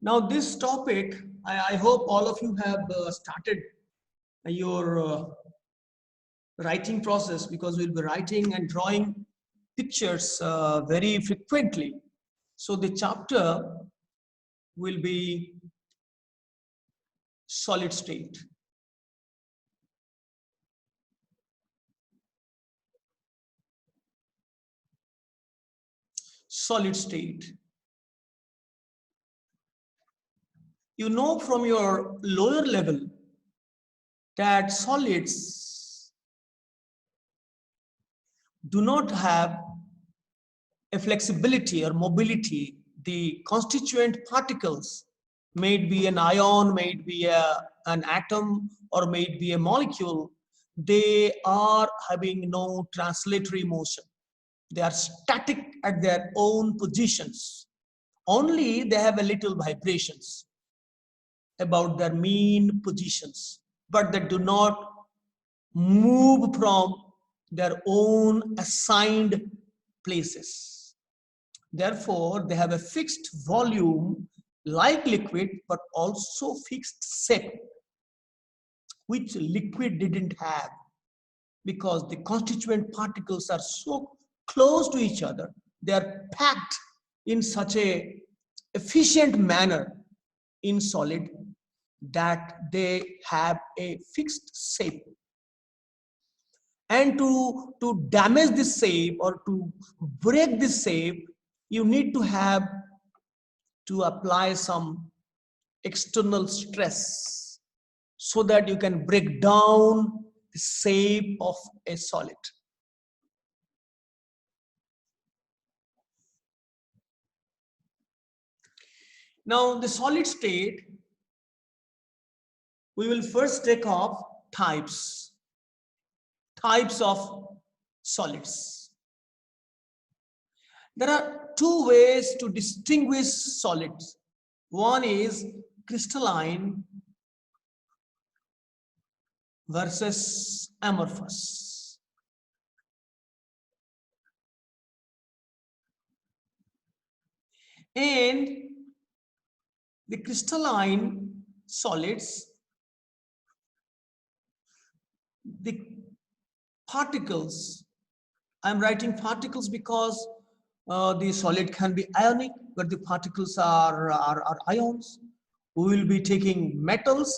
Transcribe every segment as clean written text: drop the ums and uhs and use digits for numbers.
Now this topic, I hope all of you have started your writing process, because we'll be writing and drawing pictures very frequently. So the chapter will be solid state. Solid state. You know from your lower level that solids do not have a flexibility or mobility. The constituent particles, may it be an ion, may it be an atom, or may it be a molecule, they are having no translatory motion. They are static at their own positions. Only they have a little vibrations about their mean positions, but they do not move from their own assigned places. Therefore, they have a fixed volume like liquid, but also fixed shape, which liquid didn't have, because the constituent particles are so close to each other. They are packed in such a efficient manner in solid that they have a fixed shape. And to damage this shape or to break this shape, you need to apply some external stress so that you can break down the shape of a solid. Now, the solid state, we will first take off types of solids. There are two ways to distinguish solids. One is crystalline versus amorphous. And the crystalline solids, the particles, I'm writing particles because the solid can be ionic, but the particles are ions. We will be taking metals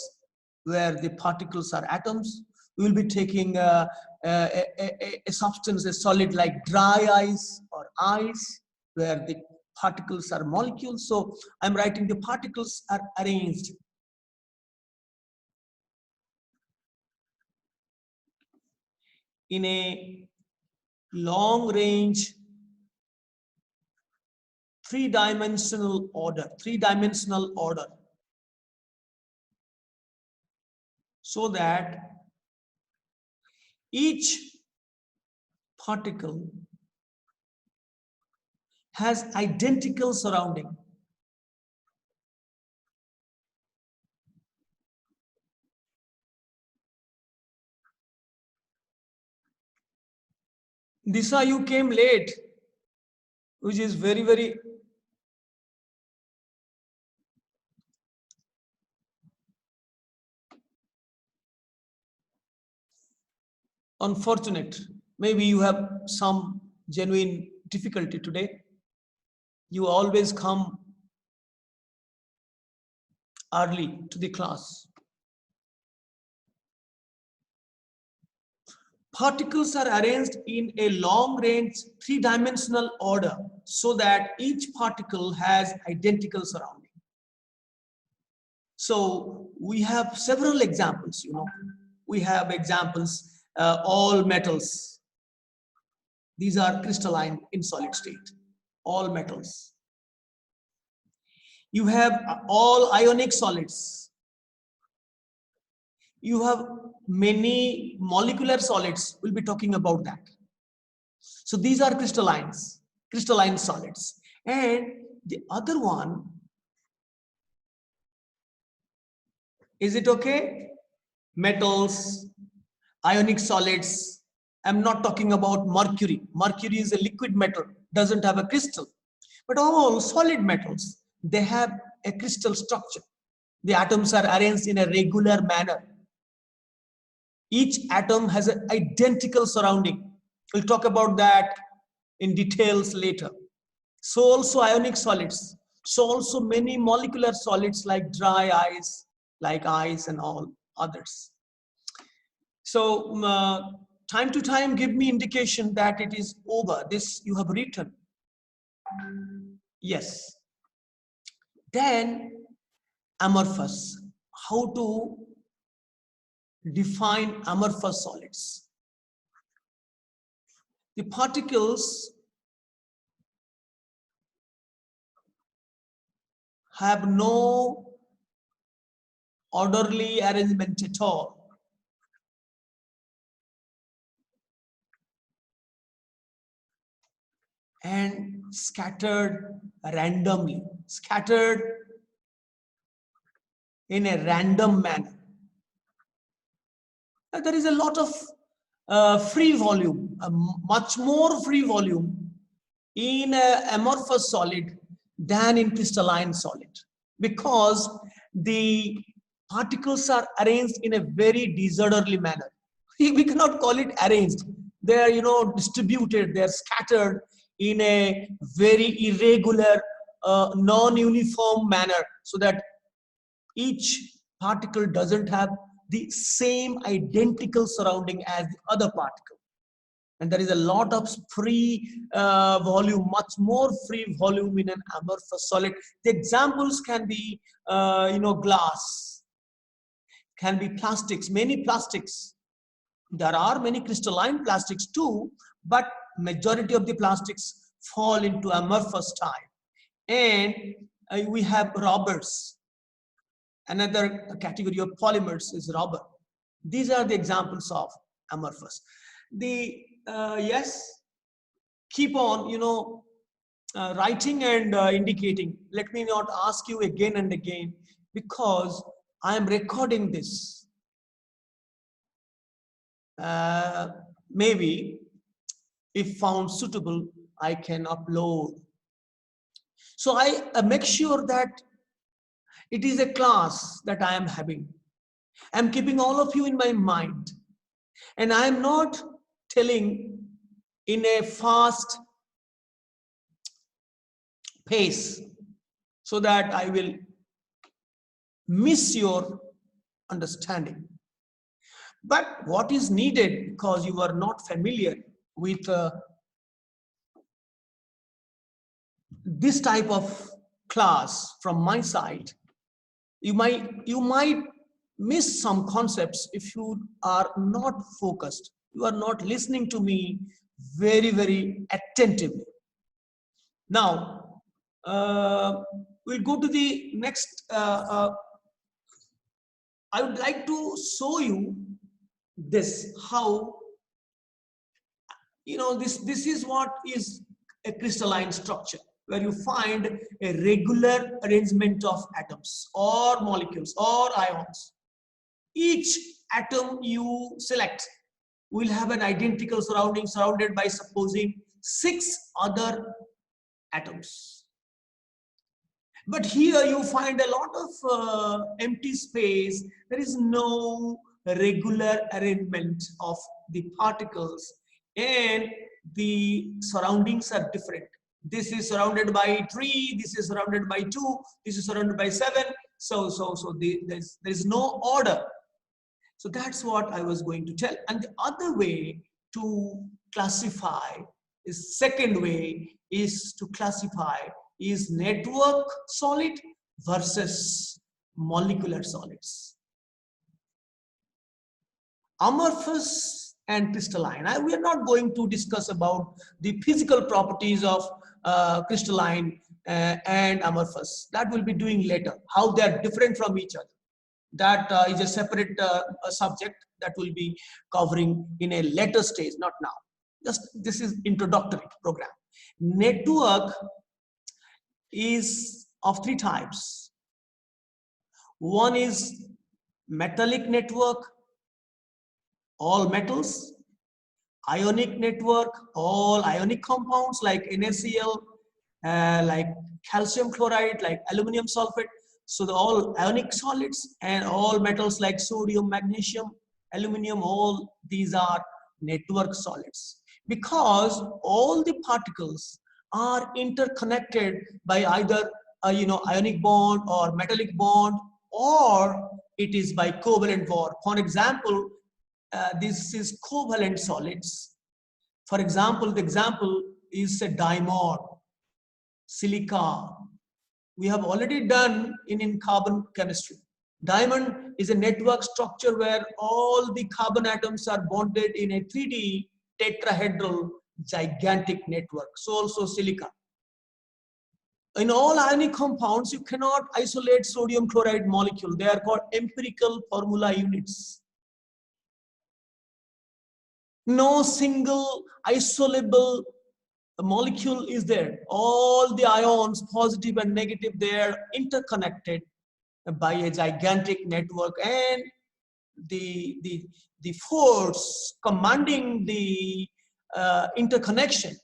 where the particles are atoms. We will be taking a substance, a solid like dry ice or ice, where the particles are molecules. So I'm writing the particles are arranged in a long range three-dimensional order, so that each particle has identical surrounding. Disha, you came late, which is very, very unfortunate. Maybe you have some genuine difficulty today. You always come early to the class. Particles are arranged in a long range three-dimensional order so that each particle has identical surrounding. So we have several examples, we have examples, all metals. These are crystalline in solid state, all metals. You have all ionic solids. You have many molecular solids. We'll be talking about that. So these are crystalline solids. And the other one, is it okay? Metals, ionic solids. I'm not talking about mercury. Mercury is a liquid metal, doesn't have a crystal. But all solid metals, they have a crystal structure. The atoms are arranged in a regular manner. Each atom has an identical surrounding. We'll talk about that in details later. So also ionic solids. So also many molecular solids like dry ice and all others. So time to time give me indication that it is over. This you have written. Yes. Then amorphous. How to define amorphous solids? The particles have no orderly arrangement at all. And scattered randomly, scattered in a random manner. There is a lot of free volume, much more free volume in an amorphous solid than in crystalline solid, because the particles are arranged in a very disorderly manner. We cannot call it arranged. They are, distributed. They are scattered in a very irregular, non-uniform manner, so that each particle doesn't have the same identical surrounding as the other particle. And there is a lot of free volume, much more free volume in an amorphous solid. The examples can be, glass, can be plastics, many plastics. There are many crystalline plastics too, but majority of the plastics fall into amorphous type. And we have rubbers. Another category of polymers is rubber. These are the examples of amorphous. Yes, keep on, writing and indicating. Let me not ask you again and again, because I am recording this. Maybe if found suitable, I can upload. So I make sure that it is a class that I am having. I'm keeping all of you in my mind, and I am not telling in a fast pace so that I will miss your understanding. But what is needed, because you are not familiar with this type of class from my side, you might miss some concepts if you are not focused. You are not listening to me very, very attentively. Now, we'll go to the next. I would like to show you this, how, this is what is a crystalline structure, where you find a regular arrangement of atoms or molecules or ions. Each atom you select will have an identical surrounding, surrounded by, supposing, 6 other atoms. But here you find a lot of empty space. There is no regular arrangement of the particles, and the surroundings are different. This is surrounded by 3, this is surrounded by 2, this is surrounded by 7. So there's no order. So that's what I was going to tell. And the other way to classify, is second way, is to classify is network solid versus molecular solids. Amorphous and crystalline. We are not going to discuss about the physical properties of crystalline and amorphous. That we'll be doing later, how they are different from each other. That is a separate subject that will be covering in a later stage, not now. Just this is introductory program. Network is of 3 types. One is metallic network, all metals. Ionic network, all ionic compounds like NaCl, like calcium chloride, like aluminum sulfate. So the all ionic solids and all metals like sodium, magnesium, aluminum, all these are network solids, because all the particles are interconnected by either a ionic bond or metallic bond, or it is by covalent bond. For example, this is covalent solids. For example, the example is a diamond, silica. We have already done in carbon chemistry. Diamond is a network structure where all the carbon atoms are bonded in a 3D tetrahedral gigantic network. So also silica. In all ionic compounds, you cannot isolate sodium chloride molecule. They are called empirical formula units. No single isolable molecule is there. All the ions, positive and negative, they are interconnected by a gigantic network, and the force commanding the interconnection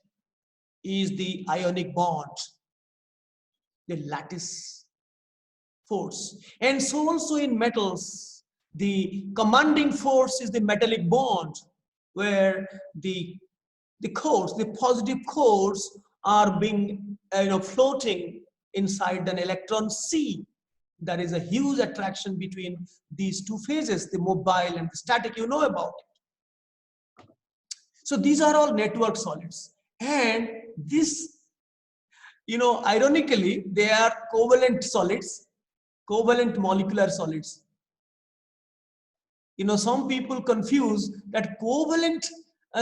is the ionic bond, the lattice force. And so also in metals, the commanding force is the metallic bond, where the cores, the positive cores are being floating inside an electron sea. There is a huge attraction between these two phases, the mobile and the static, you know about it. So these are all network solids. And this, ironically, they are covalent solids, covalent molecular solids. Some people confuse that covalent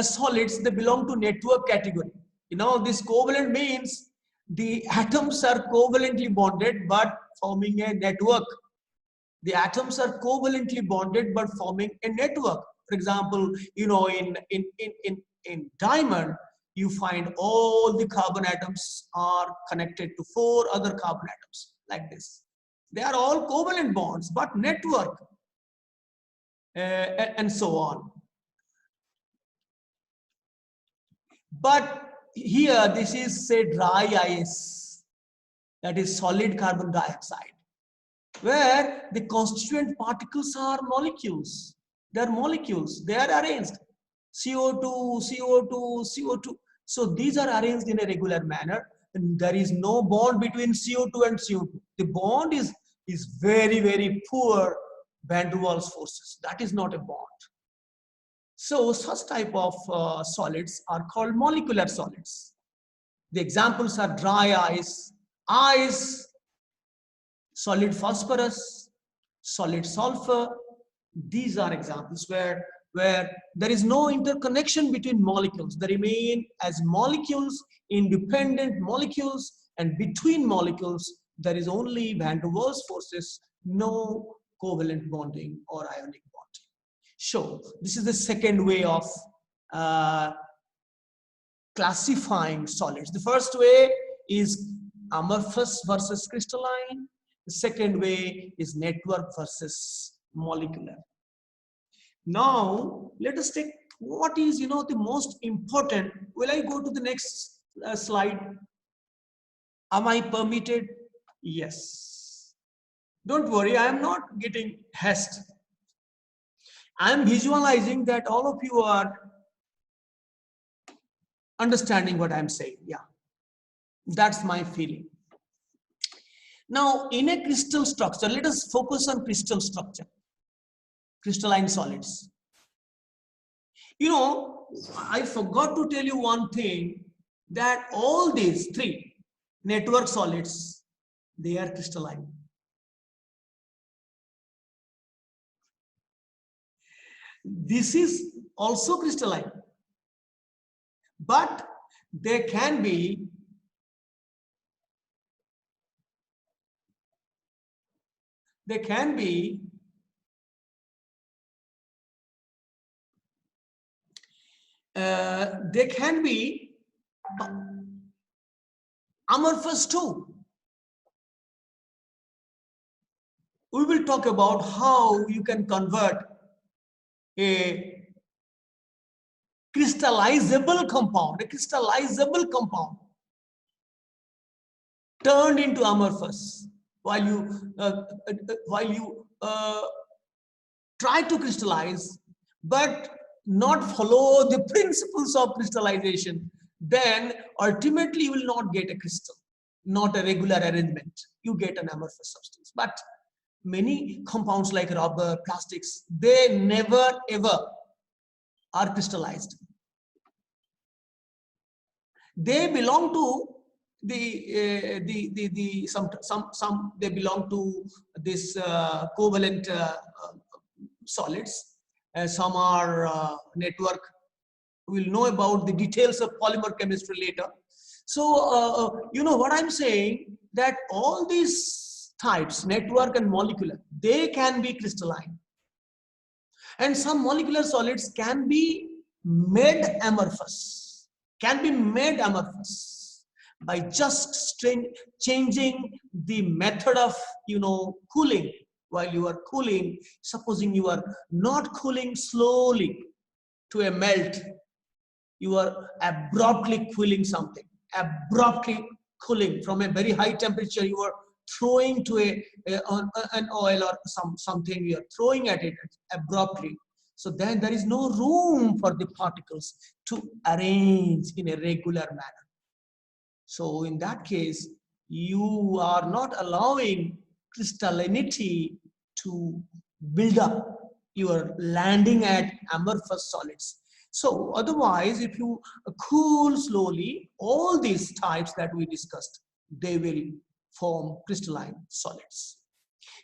solids, they belong to network category. This covalent means the atoms are covalently bonded but forming a network. The atoms are covalently bonded but forming a network. For example, in diamond, you find all the carbon atoms are connected to 4 other carbon atoms like this. They are all covalent bonds but network, and so on. But here, this is say dry ice, that is solid carbon dioxide, where the constituent particles are molecules. They are molecules. They are arranged. CO2, CO2, CO2. So these are arranged in a regular manner, and there is no bond between CO2 and CO2. The bond is very, very poor van der Waals forces. That is not a bond. So such type of solids are called molecular solids. The examples are dry ice, solid phosphorus, solid sulfur. These are examples where there is no interconnection between molecules. They remain as molecules, independent molecules, and between molecules, there is only van der Waals forces, no covalent bonding or ionic bonding. So this is the second way of classifying solids. The first way is amorphous versus crystalline. The second way is network versus molecular. Now let us take what is the most important. Will I go to the next slide? Am I permitted? Yes. Don't worry, I am not getting haste. I am visualizing that all of you are understanding what I am saying. Yeah, that's my feeling. Now, in a crystal structure, let us focus on crystal structure, crystalline solids. I forgot to tell you one thing, that all these 3 network solids, they are crystalline. This is also crystalline, but there can be amorphous too. We will talk about how you can convert a crystallizable compound, turned into amorphous. while you try to crystallize, but not follow the principles of crystallization, then ultimately you will not get a crystal, not a regular arrangement. You get an amorphous substance. But many compounds like rubber, plastics, they never ever are crystallized. They belong to some they belong to this covalent solids. Some are network. We'll know about the details of polymer chemistry later. So you know what I'm saying, that all these types, network and molecular, they can be crystalline, and some molecular solids can be made amorphous, by just changing the method of cooling. While you are cooling, supposing you are not cooling slowly to a melt, you are abruptly cooling something, abruptly cooling from a very high temperature. You are throwing to an oil or something, you are throwing at it abruptly. So then there is no room for the particles to arrange in a regular manner. So in that case, you are not allowing crystallinity to build up. You are landing at amorphous solids. So otherwise, if you cool slowly, all these types that we discussed, they will form crystalline solids.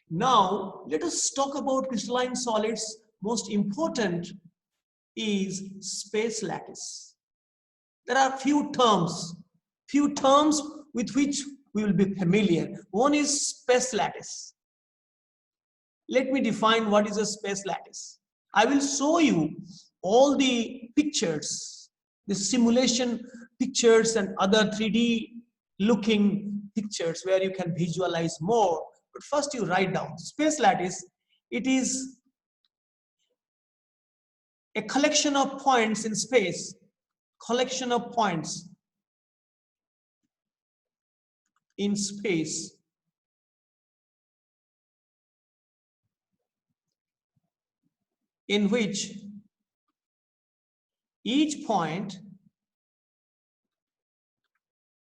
Now, let us talk about crystalline solids. Most important is space lattice. There are few terms with which we will be familiar. One is space lattice. Let me define what is a space lattice. I will show you all the pictures, the simulation pictures and other 3D looking pictures where you can visualize more. But first you write down. Space lattice, it is a collection of points in space, collection of points in space in which each point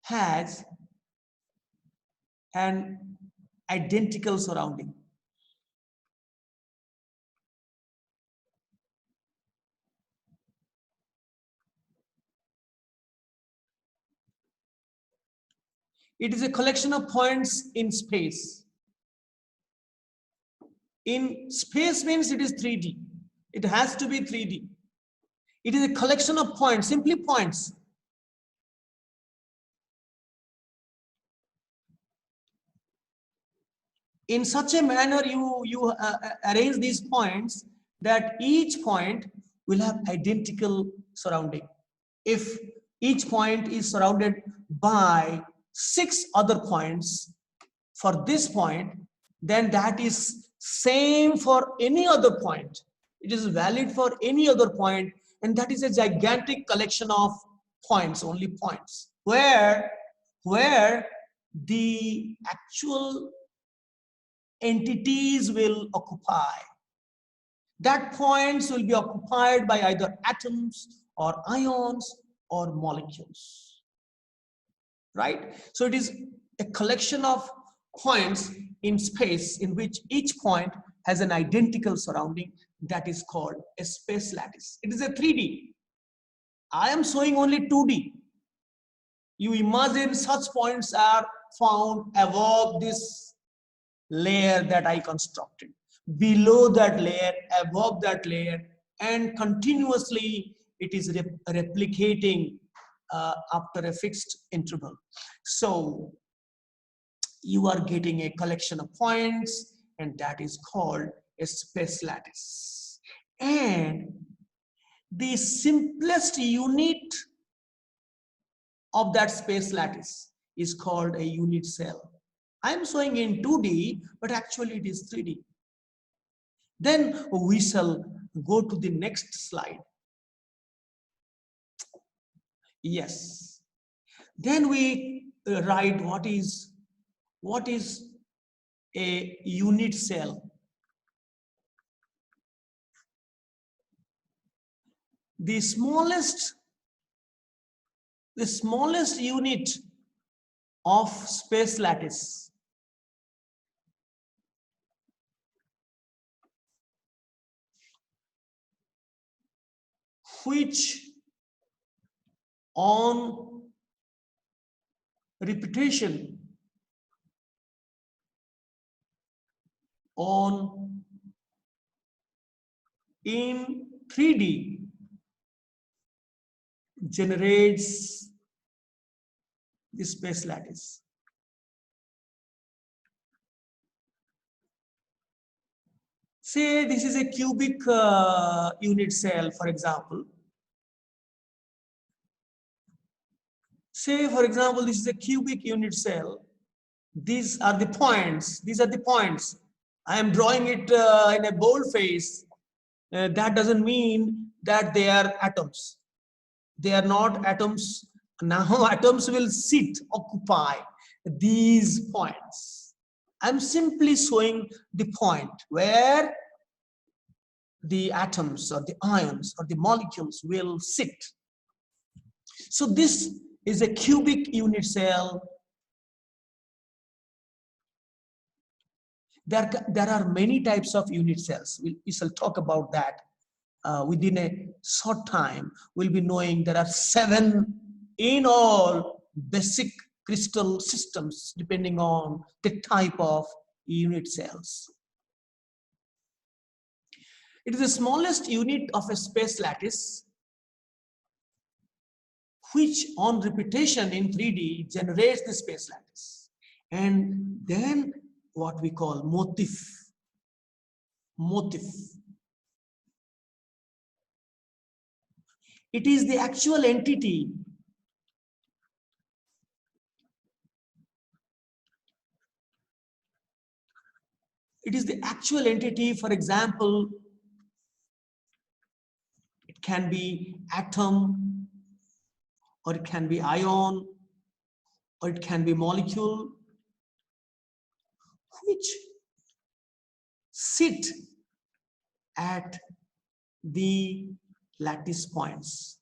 has an identical surrounding. It is a collection of points in space. In space means it is 3D. It has to be 3D. It is a collection of points, simply points. In such a manner, you arrange these points that each point will have identical surrounding. If each point is surrounded by 6 other points, for this point, then that is same for any other point. It is valid for any other point, and that is a gigantic collection of points, only points, where the actual entities will occupy. That points will be occupied by either atoms or ions or molecules, right? So it is a collection of points in space in which each point has an identical surrounding. That is called a space lattice. It is a 3D. I am showing only 2D. You imagine such points are found above this layer that I constructed, below that layer, above that layer, and continuously it is replicating after a fixed interval. So you are getting a collection of points, and that is called a space lattice. And the simplest unit of that space lattice is called a unit cell. I am showing in 2D, but actually it is 3D. Then we shall go to the next slide. Yes. Then we write what is a unit cell. The smallest unit of space lattice which on repetition in 3D generates the space lattice. Say this is a cubic unit cell, for example. Say, for example, this is a cubic unit cell. These are the points. These are the points. I am drawing it in a boldface. That doesn't mean that they are atoms. They are not atoms. Now atoms will occupy these points. I'm simply showing the point where the atoms or the ions or the molecules will sit. So this is a cubic unit cell. There are many types of unit cells. We shall talk about that within a short time. We'll be knowing there are 7 in all basic crystal systems depending on the type of unit cells. It is the smallest unit of a space lattice which on repetition in 3D generates the space lattice. And then what we call motif. It is the actual entity for example, it can be atom, or it can be ion, or it can be molecule, which sit at the lattice points.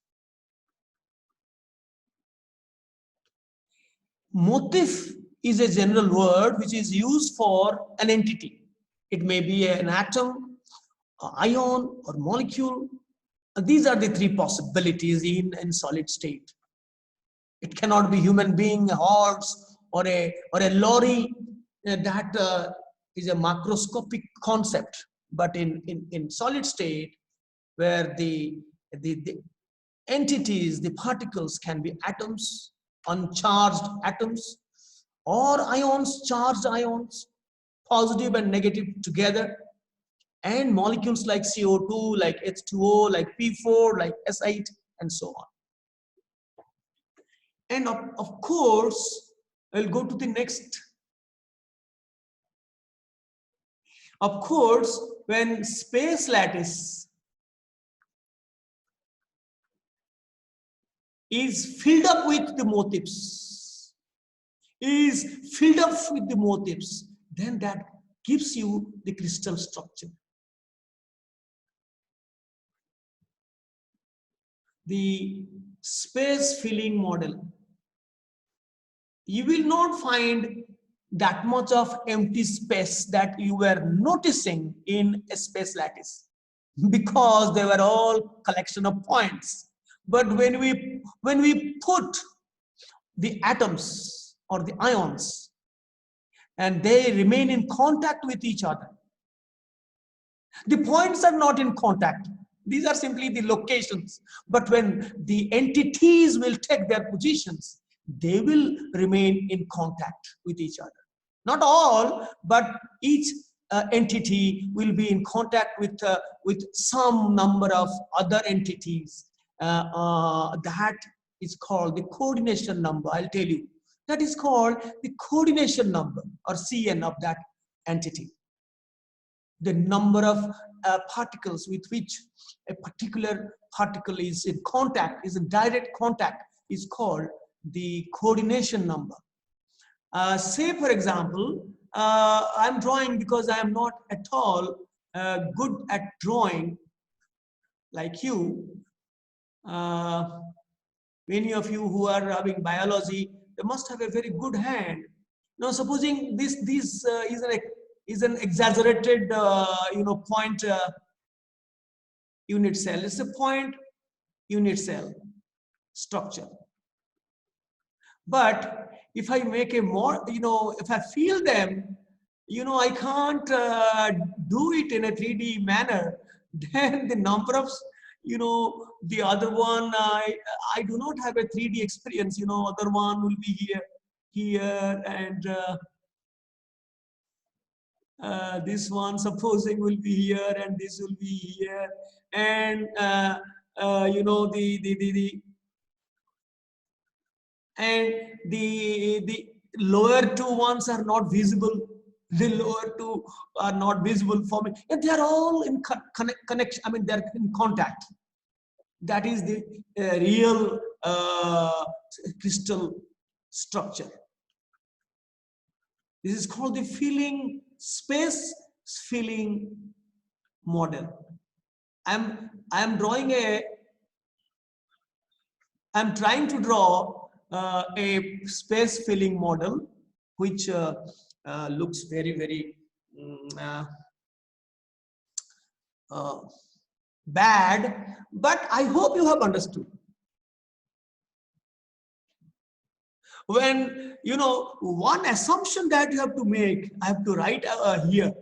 Motif is a general word which is used for an entity. It may be an atom, an ion, or molecule. These are the 3 possibilities in solid state. It cannot be human being, a horse, or a lorry. That is a macroscopic concept. But in solid state, where the entities, the particles can be atoms, uncharged atoms, or ions, charged ions, positive and negative together, and molecules like CO2, like H2O, like P4, like S8, and so on. And of course, I'll go to the next. Of course, when space lattice is filled up with the motifs, then that gives you the crystal structure. The space filling model. You will not find that much of empty space that you were noticing in a space lattice, because they were all collection of points. But when we put the atoms or the ions and they remain in contact with each other, the points are not in contact. These are simply the locations. But when the entities will take their positions, they will remain in contact with each other. Not all, but each entity will be in contact with some number of other entities. That is called the coordination number. I'll tell you. That is called the coordination number, or CN, of that entity. The number of particles with which a particular particle is in contact, is in direct contact, is called the coordination number. Say, for example, I'm drawing because I am not at all good at drawing like you. Many of you who are having biology, they must have a very good hand. Now, supposing this is an exaggerated point unit cell. It's a point unit cell structure. But if I make a more, if I feel them, I can't do it in a 3D manner. Then the number of, the other one, I do not have a 3D experience. Other one will be here, and this one supposing will be here, and this will be here, and the lower two ones are not visible. The lower two are not visible for me, and they are all in connection. I mean, they're in contact. That is the real crystal structure. This is called the filling space filling model. I'm trying to draw a space filling model, which looks very bad, but I hope you have understood. When one assumption that you have to make, I have to write here.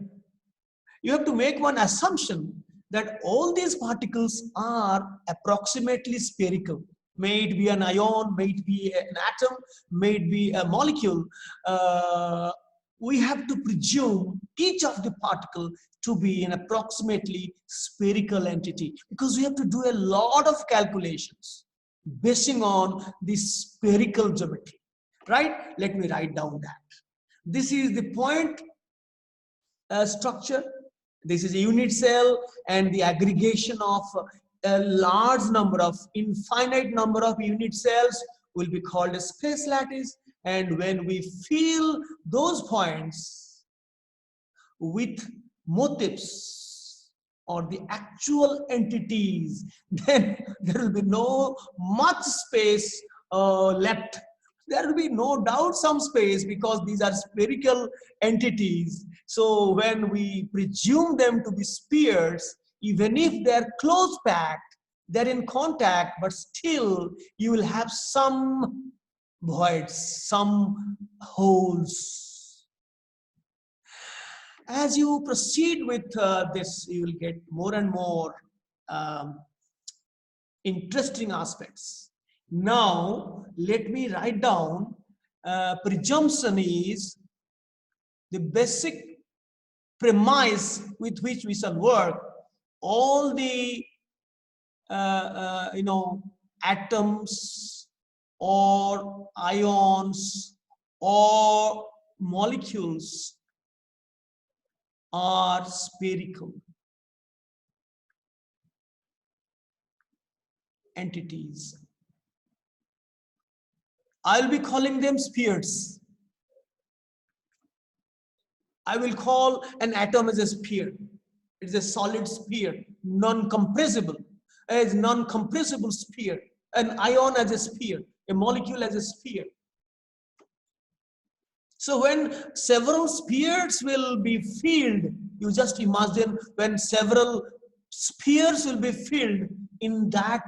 You have to make one assumption that all these particles are approximately spherical. May it be an ion, may it be an atom, may it be a molecule. We have to presume each of the particle to be an approximately spherical entity, because we have to do a lot of calculations basing on the spherical geometry, right? Let me write down that. This is the point structure. This is a unit cell, and the aggregation of a large number of infinite number of unit cells will be called a space lattice. And when we fill those points with motifs or the actual entities, then there will be no much space left. There will be no doubt some space, because these are spherical entities. So when we presume them to be spheres, even if they're close packed, they're in contact, but still you will have some voids, some holes. As you proceed with this, you will get more and more interesting aspects. Now, let me write down, presumption is the basic premise with which we shall work. All the, atoms or ions or molecules are spherical entities. I'll be calling them spheres. I will call an atom as a sphere. It is a solid sphere, non-compressible, as non-compressible sphere. An ion as a sphere, a molecule as a sphere. So when several spheres will be filled, you just imagine when several spheres will be filled in that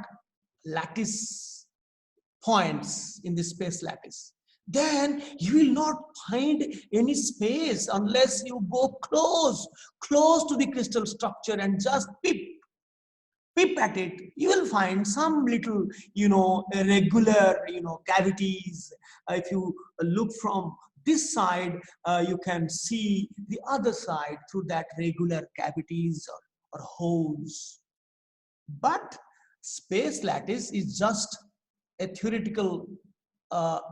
lattice points in the space lattice, then you will not find any space unless you go close to the crystal structure and just peep at it. You will find some little, irregular, cavities. If you look from this side, you can see the other side through that regular cavities or holes. But space lattice is just a theoretical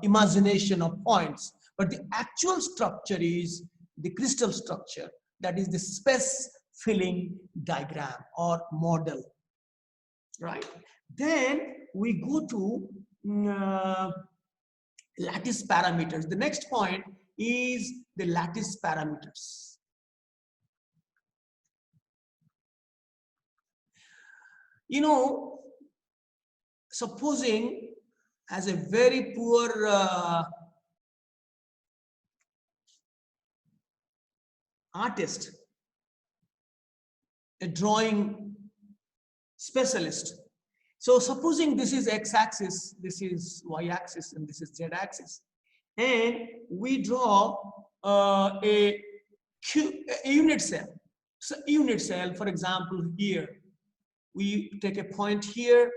imagination of points, but the actual structure is the crystal structure, that is the space filling diagram or model, right? Then we go to lattice parameters. The next point is the lattice parameters. You know, supposing as a very poor artist, a drawing specialist. So supposing this is x-axis, this is y-axis, and this is z-axis, and we draw a unit cell. So unit cell, for example, here we take a point here,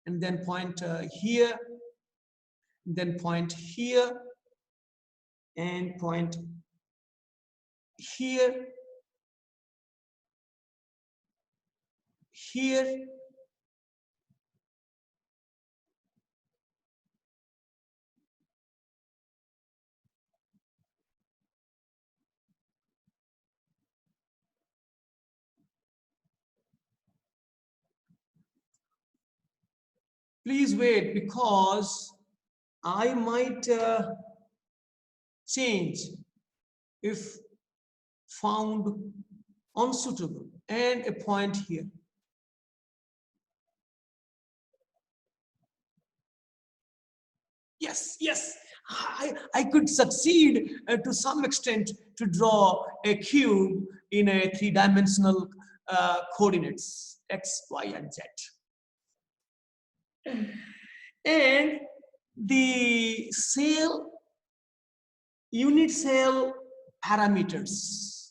and then point here, then point here, and point here, here, please wait, because I might change if found unsuitable, and a point here. Yes, yes, I could succeed to some extent to draw a cube in a three-dimensional coordinates, x, y, and z. And the unit cell parameters,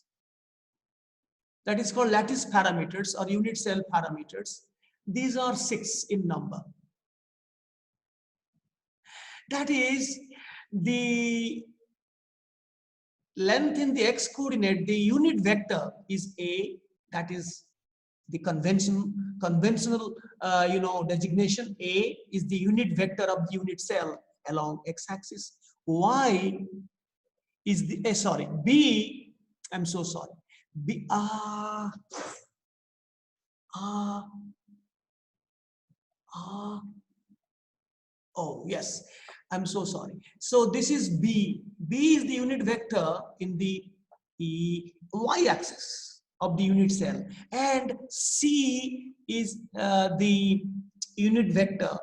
that is called lattice parameters or unit cell parameters. These are 6 in number. That is the length in the x coordinate, the unit vector is A, that is the conventional designation. A is the unit vector of the unit cell along x-axis. Y is the B, I'm so sorry, B, oh yes, I'm so sorry. So this is B. B is the unit vector in the y-axis of the unit cell, and C is the unit vector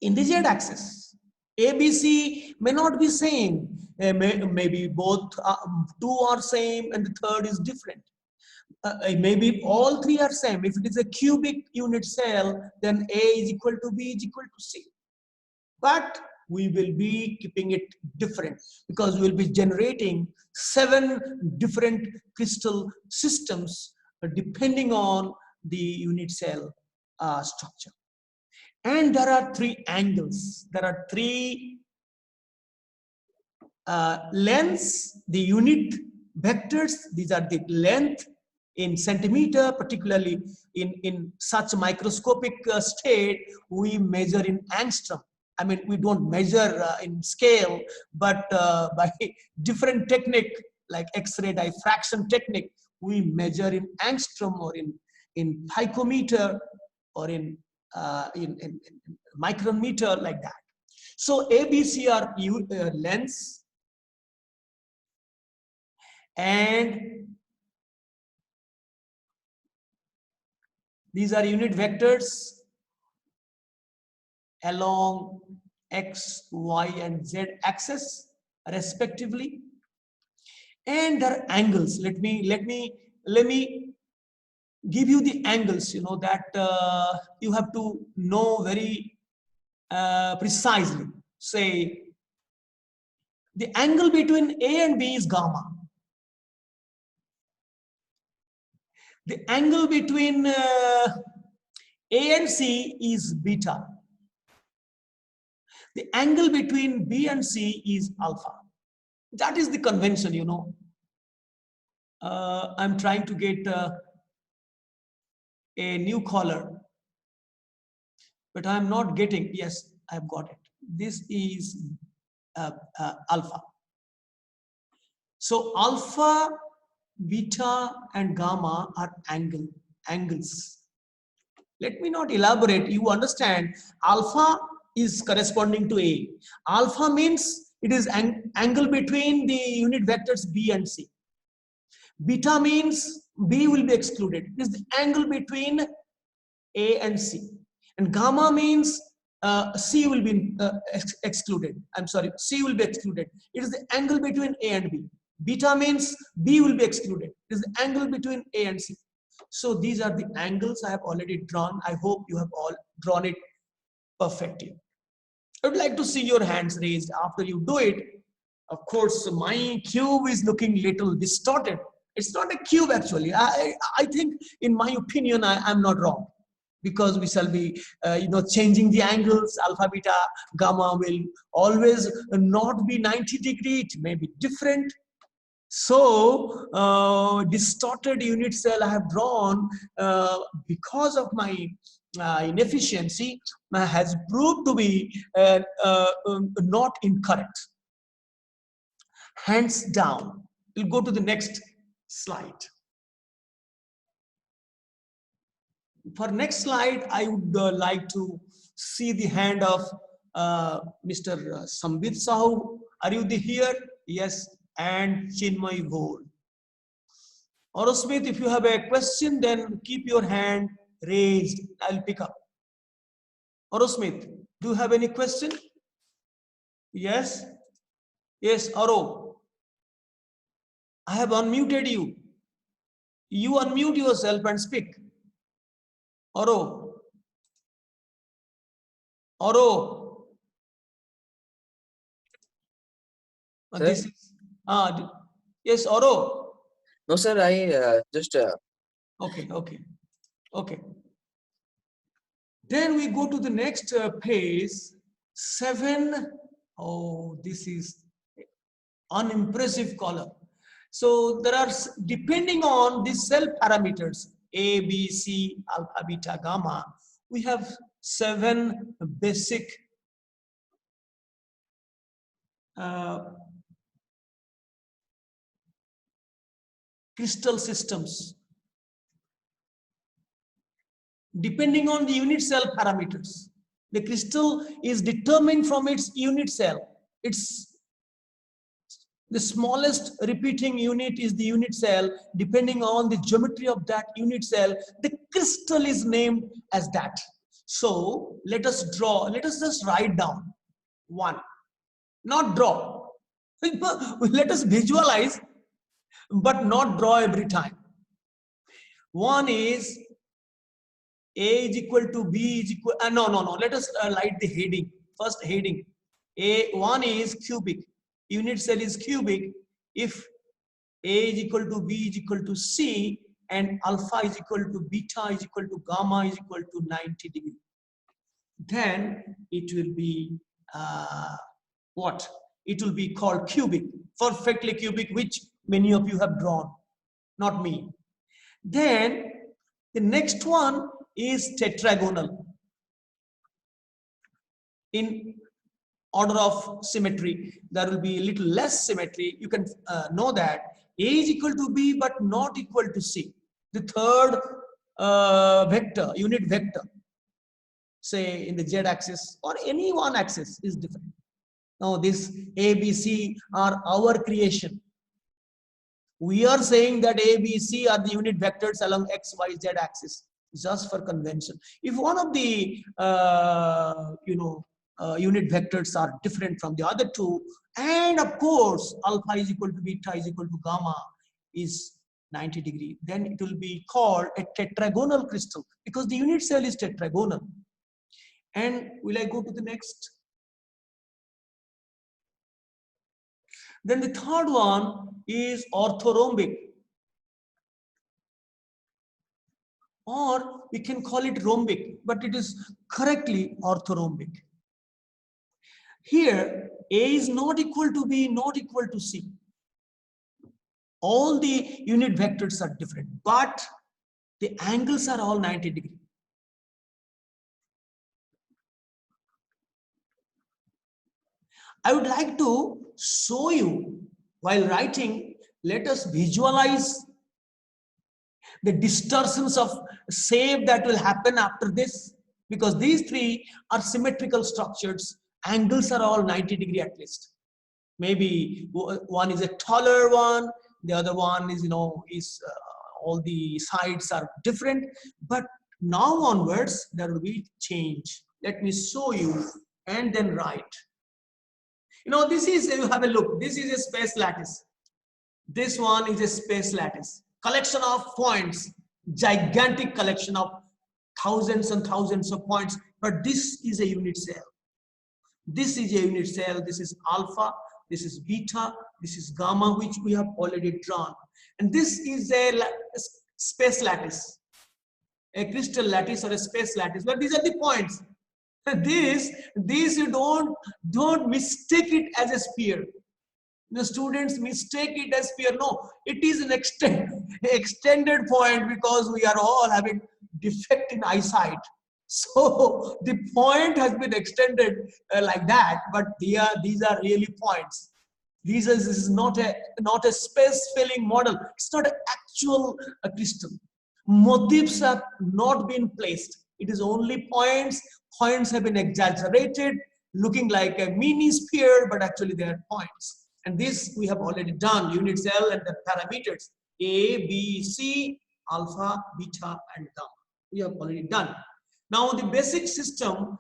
in the z-axis. ABC may not be same. Maybe both two are same and the third is different. Maybe all three are same. If it is a cubic unit cell, then A is equal to B is equal to C. But we will be keeping it different because we will be generating 7 different crystal systems depending on the unit cell structure. And there are 3 angles. There are 3 lengths, the unit vectors. These are the length in centimeter, particularly in such microscopic state, we measure in angstrom. I mean, we don't measure in scale, but by different technique like X-ray diffraction technique, we measure in angstrom or in picometer or in micrometer, like that. So ABC are lengths, and these are unit vectors along X, Y, and Z axis respectively, and their angles. Let me give you the angles. You know that you have to know very precisely. Say the angle between A and B is gamma. The angle between A and C is beta. The angle between B and C is alpha. That is the convention, you know. I'm trying to get a new caller, but I'm not getting. Yes, I've got it. This is alpha. So alpha, beta, and gamma are angles. Let me not elaborate. You understand, alpha is corresponding to A. Alpha means It is angle between the unit vectors B and C. Beta means B will be excluded. It is the angle between A and C. And gamma means C will be excluded. I'm sorry, C will be excluded. It is the angle between A and B. Beta means B will be excluded. It is the angle between A and C. So these are the angles I have already drawn. I hope you have all drawn it perfectly. I would like to see your hands raised after you do it. Of course, my cube is looking little distorted. It's not a cube actually. I think, in my opinion, I'm not wrong, because we shall be changing the angles. Alpha, beta, gamma will always not be 90 degree. It may be different. So distorted unit cell I have drawn because of my inefficiency has proved to be not incorrect. Hands down. We'll go to the next slide. For next slide, I would like to see the hand of Mr. Sambit Sahu. Are you here? Yes. And Chinmay Gold. Oro Smith, if you have a question, then keep your hand raised. I'll pick up. Oro Smith, do you have any question? Yes? Yes, Oro. I have unmuted you. You unmute yourself and speak. Oro. Oro. This is, yes, Oro. No, sir, I just... Okay. Then we go to the next page, 7. Oh, this is unimpressive column. So there are, depending on the cell parameters, A, B, C, alpha, beta, gamma, we have 7 basic crystal systems. Depending on the unit cell parameters, the crystal is determined from its unit cell. It's the smallest repeating unit is the unit cell. Depending on the geometry of that unit cell, the crystal is named as that. So let us just write down 1, not draw. Let us visualize, but not draw every time. 1 is A is equal to B is equal, no. Let us write the heading. First heading. A1 is cubic. Unit cell is cubic if A is equal to B is equal to C and alpha is equal to beta is equal to gamma is equal to 90 degree. Then it will be what? It will be called cubic, perfectly cubic, which many of you have drawn, not me. Then the next one is tetragonal in order of symmetry. There will be a little less symmetry. You can know that A is equal to B but not equal to C. The third vector, unit vector, say in the Z axis or any one axis, is different. Now this A, B, C are our creation. We are saying that A, B, C are the unit vectors along X, Y, Z axis, just for convention. If one of the unit vectors are different from the other two, and of course alpha is equal to beta is equal to gamma is 90 degree, then it will be called a tetragonal crystal because the unit cell is tetragonal. And will I go to the next? Then the third one is orthorhombic, or we can call it rhombic, but it is correctly orthorhombic. Here, A is not equal to B, not equal to C. All the unit vectors are different, but the angles are all 90 degree. I would like to show you while writing. Let us visualize the distortions of shape that will happen after this, because these three are symmetrical structures. Angles are all 90 degree at least. Maybe one is a taller one, the other one is, is all the sides are different. But now onwards, there will be change. Let me show you and then write. This is, you have a look, this is a space lattice. This one is a space lattice. Collection of points, gigantic collection of thousands and thousands of points. But this is a unit cell. This is a unit cell. This is alpha, this is beta, this is gamma, which we have already drawn. And this is a space lattice, a crystal lattice or a space lattice. But these are the points. These you don't mistake it as a sphere. The students mistake it as sphere. No, it is an extended point, because we are all having defect in eyesight. So the point has been extended like that, but these are really points. This is not a space filling model. It's not an actual crystal. Motifs have not been placed. It is only points. Points have been exaggerated, looking like a mini sphere, but actually they are points. And this we have already done, unit cell and the parameters A, B, C, alpha, beta, and gamma. We have already done. Now the basic system,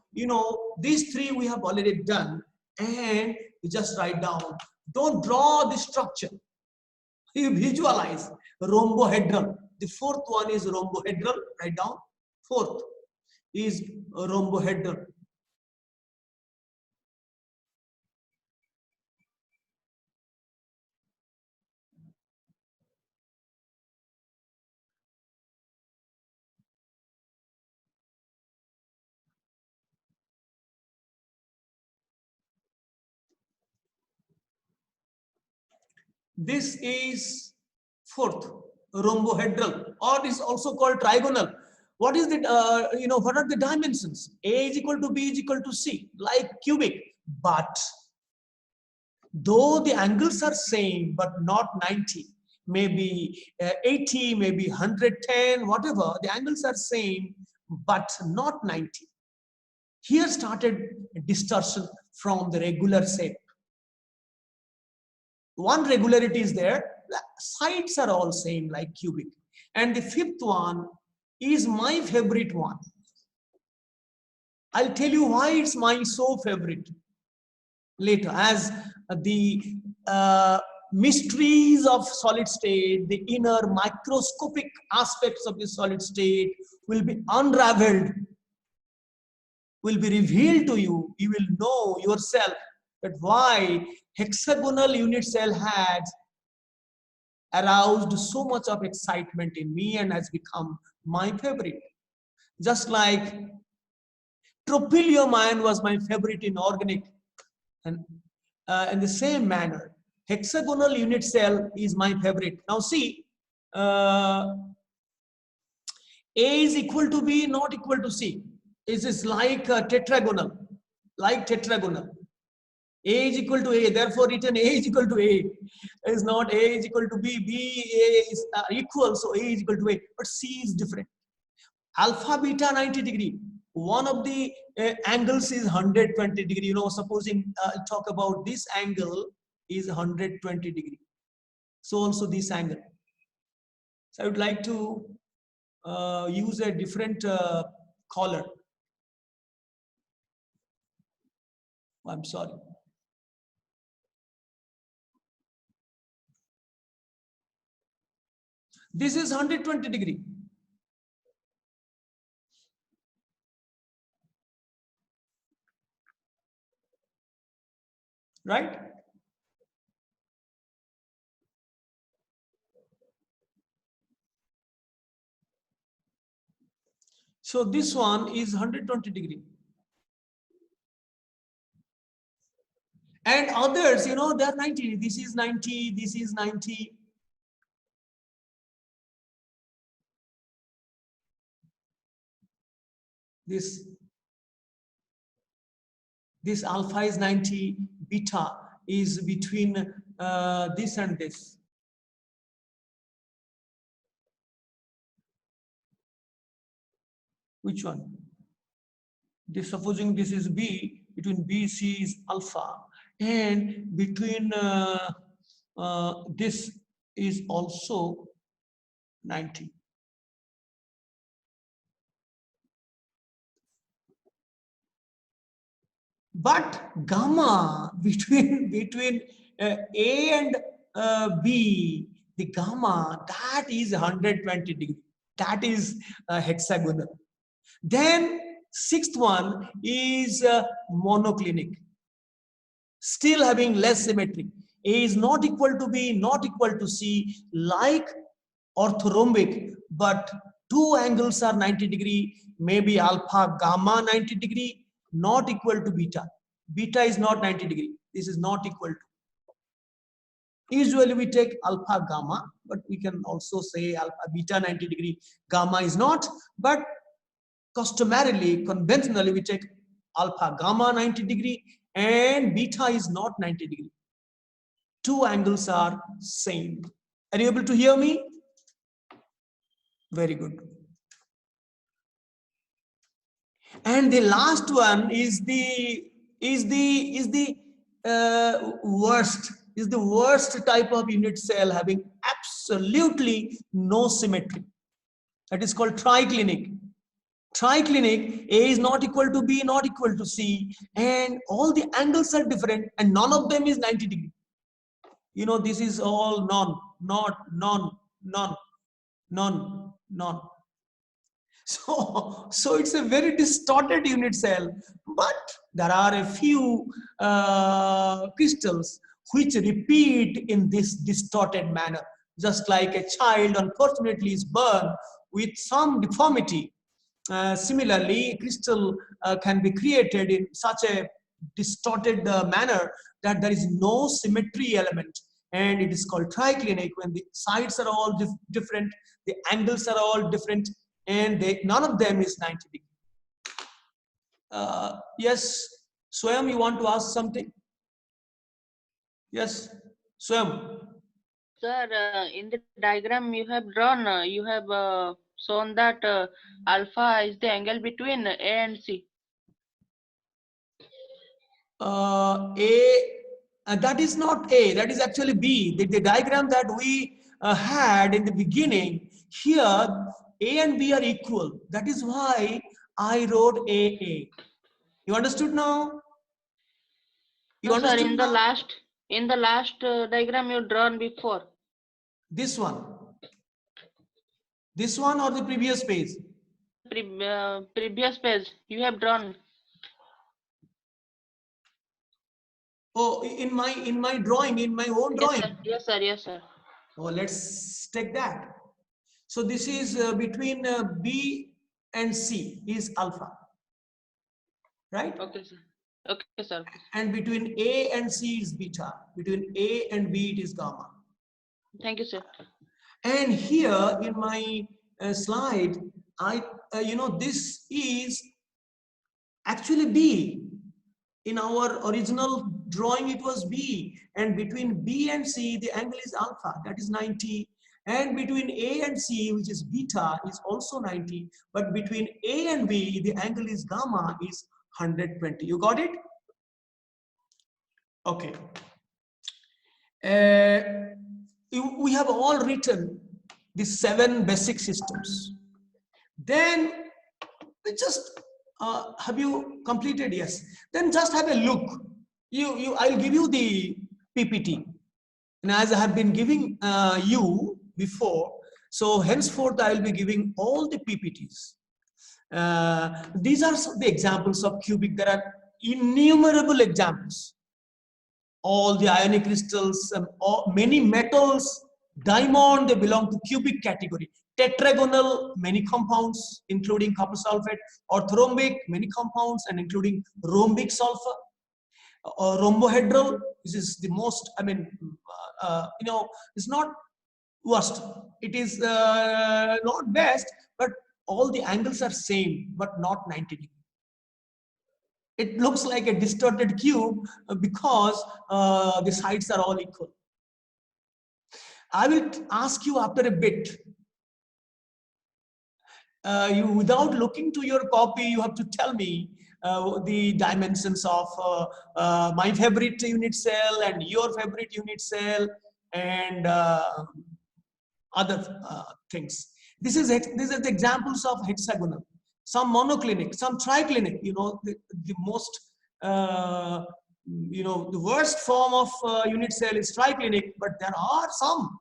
these three we have already done, and you just write down. Don't draw the structure. You visualize rhombohedral. The fourth one is rhombohedral. Write down. Fourth is rhombohedral. This is fourth, rhombohedral, or is also called trigonal. What is the, what are the dimensions? A is equal to B is equal to C, like cubic. But though the angles are same, but not 90, maybe 80, maybe 110, whatever, the angles are same, but not 90. Here started distortion from the regular shape. One regularity is there, the sides are all same like cubic. And the fifth one is my favorite one. I'll tell you why it's my so favorite later, as the mysteries of solid state, the inner microscopic aspects of the solid state will be unraveled, will be revealed to you. You will know yourself that why hexagonal unit cell has aroused so much of excitement in me and has become my favorite. Just like tropylium was my favorite in organic, and in the same manner, hexagonal unit cell is my favorite. Now see, A is equal to B, not equal to C. It is like tetragonal, like tetragonal. A is equal to A, therefore written A is equal to A. Is not A is equal to B, B, A is equal, so A is equal to A, but C is different. Alpha, beta, 90 degree. One of the angles is 120 degree. Supposing talk about this angle is 120 degree. So also this angle. So I would like to use a different color. I'm sorry. This is 120 degree. Right? So this one is 120 degree. And others, they're 90. This is 90, this is 90. This alpha is 90, beta is between this and this. Which one? Supposing this is B, between B, C is alpha, and between this is also 90. But gamma between A and B, the gamma, that is 120 degree. That is hexagonal. Then sixth one is monoclinic, still having less symmetry. A is not equal to B, not equal to C, like orthorhombic, but two angles are 90 degree, maybe alpha gamma 90 degree, not equal to beta. Beta is not 90 degree. This is not equal to. Usually we take alpha gamma, but we can also say alpha beta 90 degree. Gamma is not, but customarily, conventionally, we take alpha gamma 90 degree and beta is not 90 degree. Two angles are same. Are you able to hear me? Very good. And the last one is the worst type of unit cell, having absolutely no symmetry. That is called triclinic. Triclinic, A is not equal to B, not equal to C, and all the angles are different, and none of them is 90 degree. You know, this is all none. So it's a very distorted unit cell, but there are a few crystals which repeat in this distorted manner, just like a child unfortunately is born with some deformity. Similarly, crystal can be created in such a distorted manner that there is no symmetry element, and it is called triclinic when the sides are all different, the angles are all different, and none of them is 90 degree. Yes, Swam, you want to ask something? Yes, Swam. Sir, in the diagram you have drawn, you have shown that alpha is the angle between A and C. That is not A, that is actually B. The diagram that we had in the beginning, here A and B are equal. That is why I wrote AA. You understood now? You No, sir, understood in the now? last diagram you drawn before. This one. This one or the previous page? Previous page you have drawn. Oh, in my drawing, in my own drawing. Yes, sir. Yes, sir. Oh, let's take that. So this is between B and C is alpha, right? Okay, sir. Okay, sir. And between A and C is beta. Between A and B it is gamma. Thank you, sir. And here in my slide, this is actually B. In our original drawing, it was B. And between B and C, the angle is alpha, that is 90. And between A and C, which is beta, is also 90. But between A and B, the angle is gamma, is 120. You got it? Okay. We have all written the 7 basic systems. Then we just have you completed? Yes. Then just have a look. I'll give you the PPT, and as I have been giving you before, so henceforth I will be giving all the PPTs. These are some of the examples of cubic. There are innumerable examples. All the ionic crystals, many metals, diamond, they belong to cubic category. Tetragonal, many compounds, including copper sulfate. Orthorhombic, many compounds, and including rhombic sulfur. Rhombohedral, this is the most, it's not worst. It is not best, but all the angles are same, but not 90 degrees. It looks like a distorted cube because the sides are all equal. I will ask you after a bit. Without looking to your copy, you have to tell me the dimensions of my favorite unit cell and your favorite unit cell and other things. These are the examples of hexagonal. Some monoclinic, some triclinic. You know, the most the worst form of unit cell is triclinic, but there are some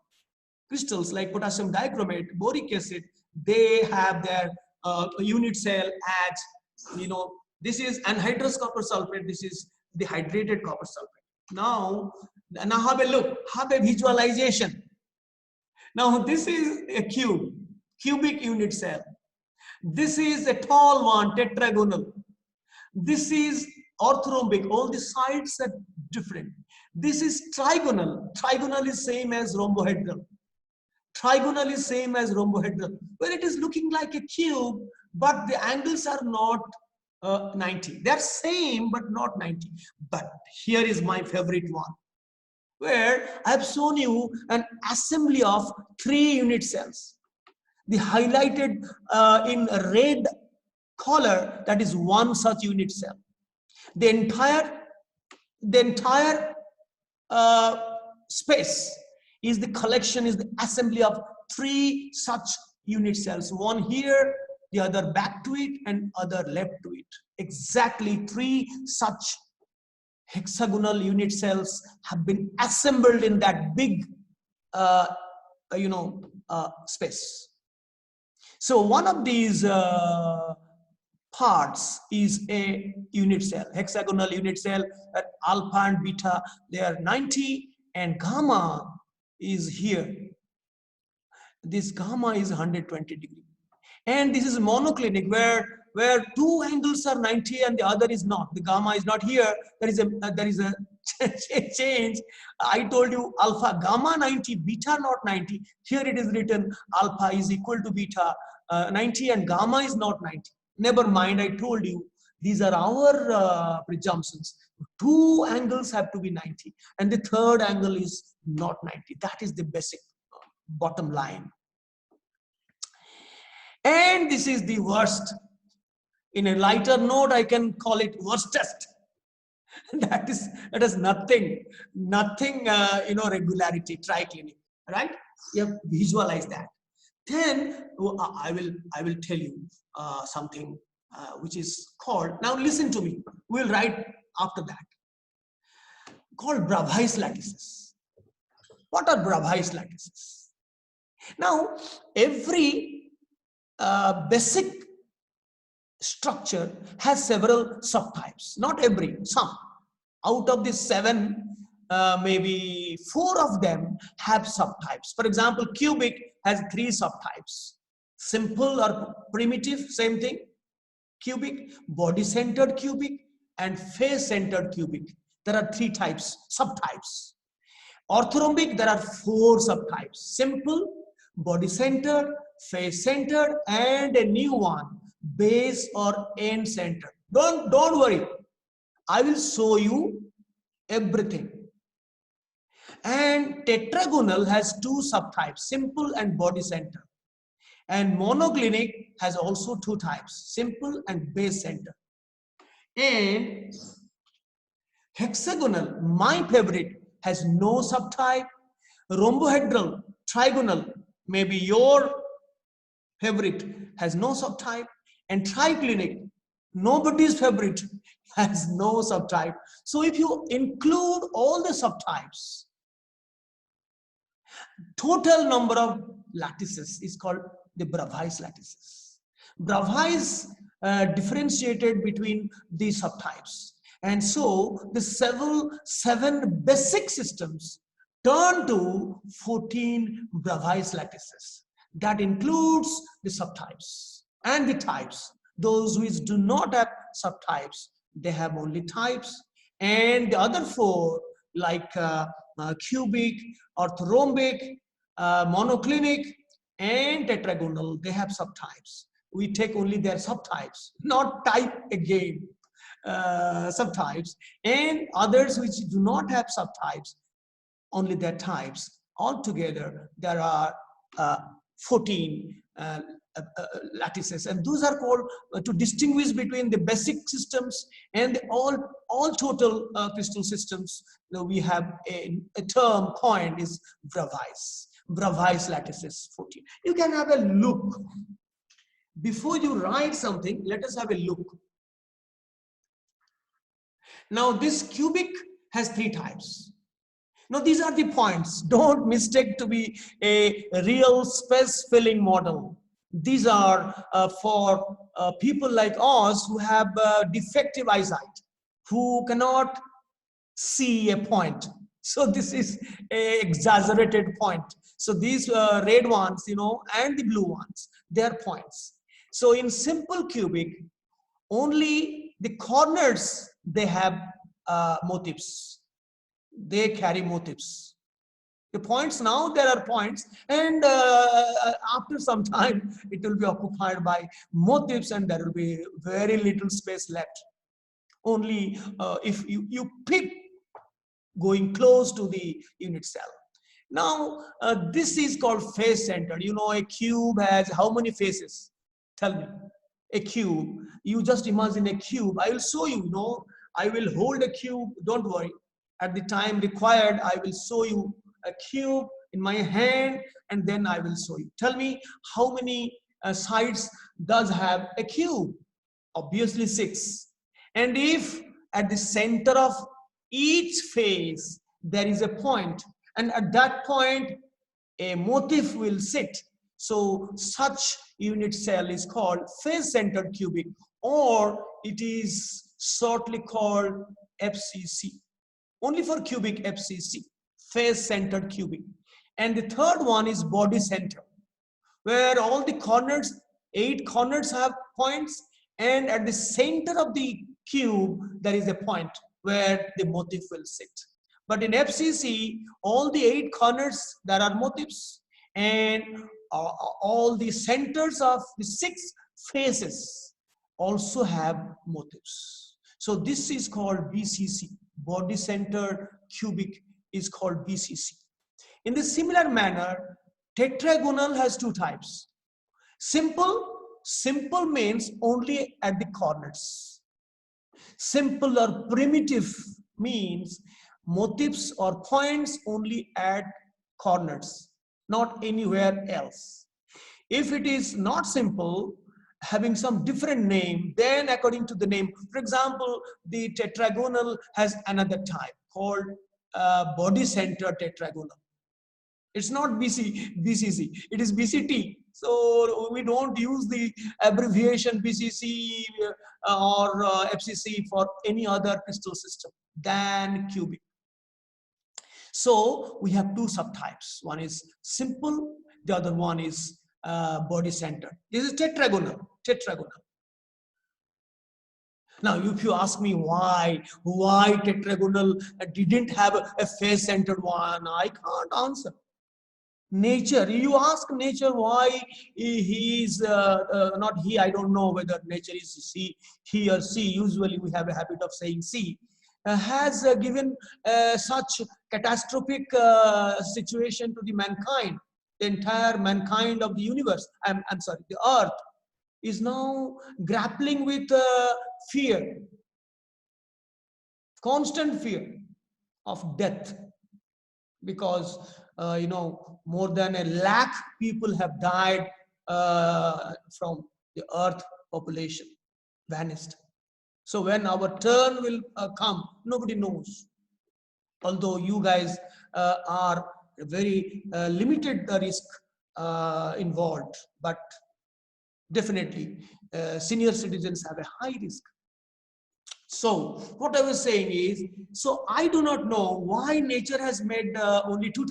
crystals like potassium dichromate, boric acid. They have their unit cell at, this is anhydrous copper sulfate. This is the hydrated copper sulfate. Now have a look, have a visualization. Now this is a cubic unit cell. This is a tall one, tetragonal. This is orthorhombic. All the sides are different. This is trigonal. Trigonal is same as rhombohedral. Trigonal is same as rhombohedral, where it is looking like a cube, but the angles are not 90. They are same, but not 90. But here is my favorite one, where I have shown you an assembly of 3 unit cells. The highlighted in red color, that is one such unit cell. The entire space is the collection, is the assembly of 3 such unit cells. One here, the other back to it, and other left to it. Exactly 3 such hexagonal unit cells have been assembled in that big space. So one of these parts is a unit cell, hexagonal unit cell. At alpha and beta, they are 90, and gamma is here. This gamma is 120 degree. And this is monoclinic, where 2 angles are 90 and the other is not. The gamma is not here. There is a change. I told you alpha gamma 90, beta not 90. Here it is written alpha is equal to beta 90 and gamma is not 90. Never mind, I told you these are our presumptions. 2 angles have to be 90 and the third angle is not 90. That is the basic bottom line. And this is the worst. In a lighter note, I can call it worstest. That is nothing, regularity, triclinic, right? You have visualize that. Then I will tell you something which is called, now listen to me, we'll write after that, called Bravais lattices. What are Bravais lattices? Now, every basic structure has several subtypes. Not every, some. Out of the 7, maybe 4 of them have subtypes. For example, cubic has 3 subtypes. Simple or primitive, same thing. Cubic, body-centered cubic, and face-centered cubic. There are 3 types, subtypes. Orthorhombic, there are 4 subtypes. Simple, body-centered, face-centered, and a new one, base or end-centered. Don't worry. I will show you everything. And tetragonal has 2 subtypes, simple and body-centered. And monoclinic has also 2 types, simple and base-centered. And hexagonal, my favorite, has no subtype. Rhombohedral, trigonal, maybe your favorite, has no subtype. And triclinic, nobody's favorite, has no subtype. So if you include all the subtypes, total number of lattices is called the Bravais lattices. Bravais differentiated between these subtypes. And so the 7 basic systems turn to 14 Bravais lattices. That includes the subtypes and the types. Those which do not have subtypes, they have only types. And the other 4, like cubic, orthorhombic, monoclinic, and tetragonal, they have subtypes. We take only their subtypes, not type again, subtypes. And others which do not have subtypes, only their types. Altogether, there are 14 lattices, and those are called to distinguish between the basic systems and the all total crystal systems. Now we have a term coined is Bravais lattices 14. You can have a look before you write something. Let us have a look. Now this cubic has 3 types. Now these are the points. Don't mistake to be a real space filling model. These are for people like us who have defective eyesight, who cannot see a point. So this is a exaggerated point. So these red ones, you know, and the blue ones, they are points. So in simple cubic, only the corners, they have motifs. They carry motifs. The points, now there are points, and after some time it will be occupied by motifs, and there will be very little space left. Only if you pick going close to the unit cell. Now this is called face centered. You know, a cube has how many faces? Tell me. A cube, you just imagine a cube. I will show you, you know, I will hold a cube, don't worry. At the time required, I will show you a cube in my hand, and then I will show you. Tell me, how many sides does have a cube? Obviously 6. And if at the center of each face there is a point, and at that point a motif will sit, so such unit cell is called face centered cubic, or it is shortly called FCC. Only for cubic, FCC, face centered cubic. And the third one is body center, where all the corners, 8 corners have points, and at the center of the cube there is a point where the motif will sit. But in FCC, all the 8 corners, there are motifs, and all the centers of the 6 faces also have motifs. So this is called BCC. Body centered cubic is called BCC. In the similar manner, tetragonal has 2 types. Simple means only at the corners. Simple or primitive means motifs or points only at corners, not anywhere else. If it is not simple, having some different name, then according to the name, for example, the tetragonal has another type called body center tetragonal. It's not BCC, it is BCT. So we don't use the abbreviation BCC or FCC for any other crystal system than cubic. So we have 2 subtypes. One is simple, the other one is body centered. This is tetragonal. Now, if you ask me why tetragonal didn't have a face centered one, I can't answer. Nature, you ask nature why he is not he, I don't know whether nature is he or she. Usually we have a habit of saying she. Has given such catastrophic situation to the mankind, the entire mankind of the universe. I'm sorry, the earth is now grappling with fear, constant fear of death, because you know, more than 1 lakh people have died from the earth population, vanished. So when our turn will come, nobody knows. Although you guys are very limited the risk involved, but definitely senior citizens have a high risk. So what I was saying is, so I do not know why nature has made only 2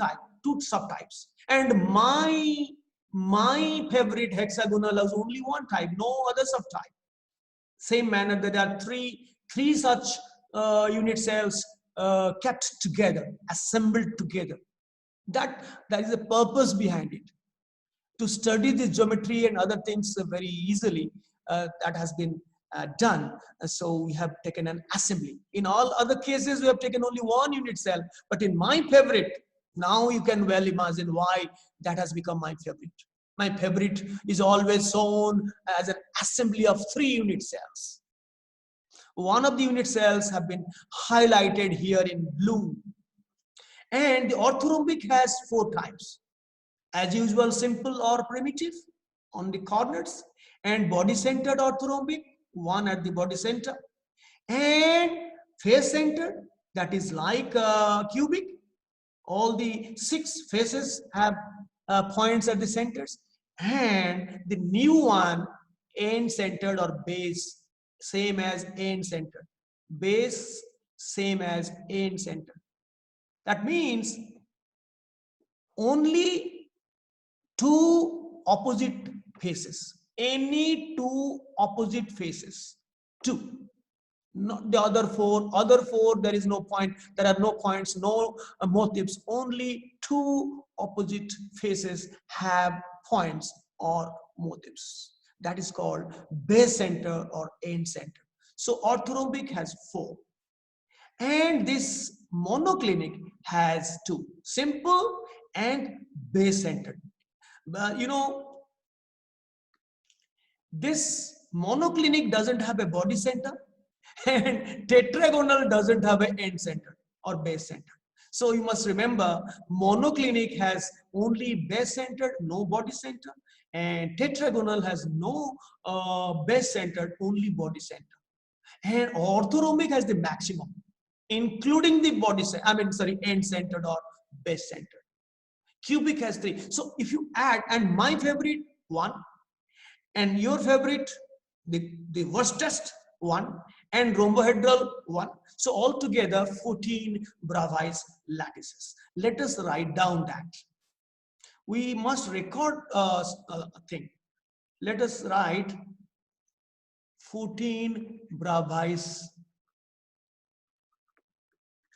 subtypes, and my favorite hexagonal has only 1 type, no other subtype. Same manner, there are three such unit cells kept together, assembled together. That is the purpose behind it, to study the geometry and other things very easily. That has been done. So we have taken an assembly. In all other cases, we have taken only 1 unit cell. But in my favorite, now you can well imagine why that has become my favorite. My favorite is always shown as an assembly of 3 unit cells. One of the unit cells have been highlighted here in blue. And the orthorhombic has 4 types. As usual, simple or primitive on the corners, and body-centered orthorhombic, one at the body center, and face-centered, that is like cubic. All the 6 faces have points at the centers, and the new one, end-centered or base, same as end-centered. Base, same as end-centered. That means only 2 opposite faces, any 2 opposite faces, 2. Not the other 4, there is no point, there are no points, no motifs, only 2 opposite faces have points or motifs. That is called base center or end center. So orthorhombic has 4. And this monoclinic has 2, simple and base centered. You know, this monoclinic doesn't have a body center, and tetragonal doesn't have an end center or base center. So you must remember, monoclinic has only base centered, no body center, and tetragonal has no base centered, only body center. And orthorhombic has the maximum, including the body center, end centered or base centered. Cubic has 3. So if you add, and my favorite 1, and your favorite, the worstest 1, and rhombohedral 1. So altogether 14 Bravais lattices. Let us write down that. We must record a thing. Let us write 14 Bravais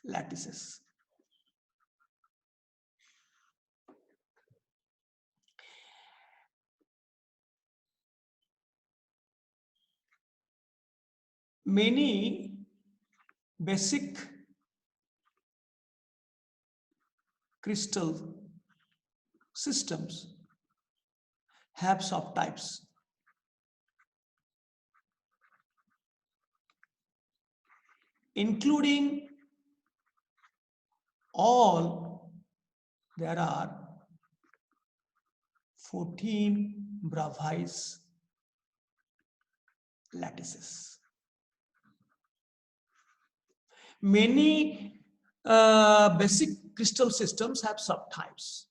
lattices. Many basic crystal systems have subtypes. Including all, there are 14 Bravais lattices. Many basic crystal systems have subtypes.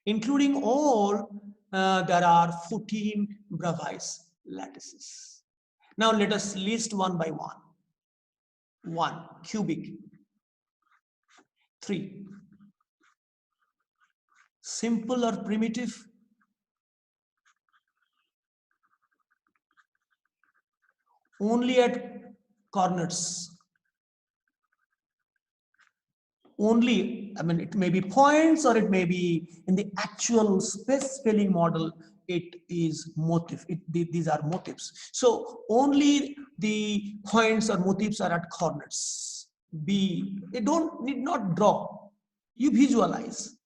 Including all, there are 14 Bravais lattices. Now let us list one by one. 1, cubic. 3, simple or primitive. Only at corners. Only, it may be points or it may be in the actual space filling model, it is motif. These are motifs. So only the points or motifs are at corners. B, they need not draw. You visualize.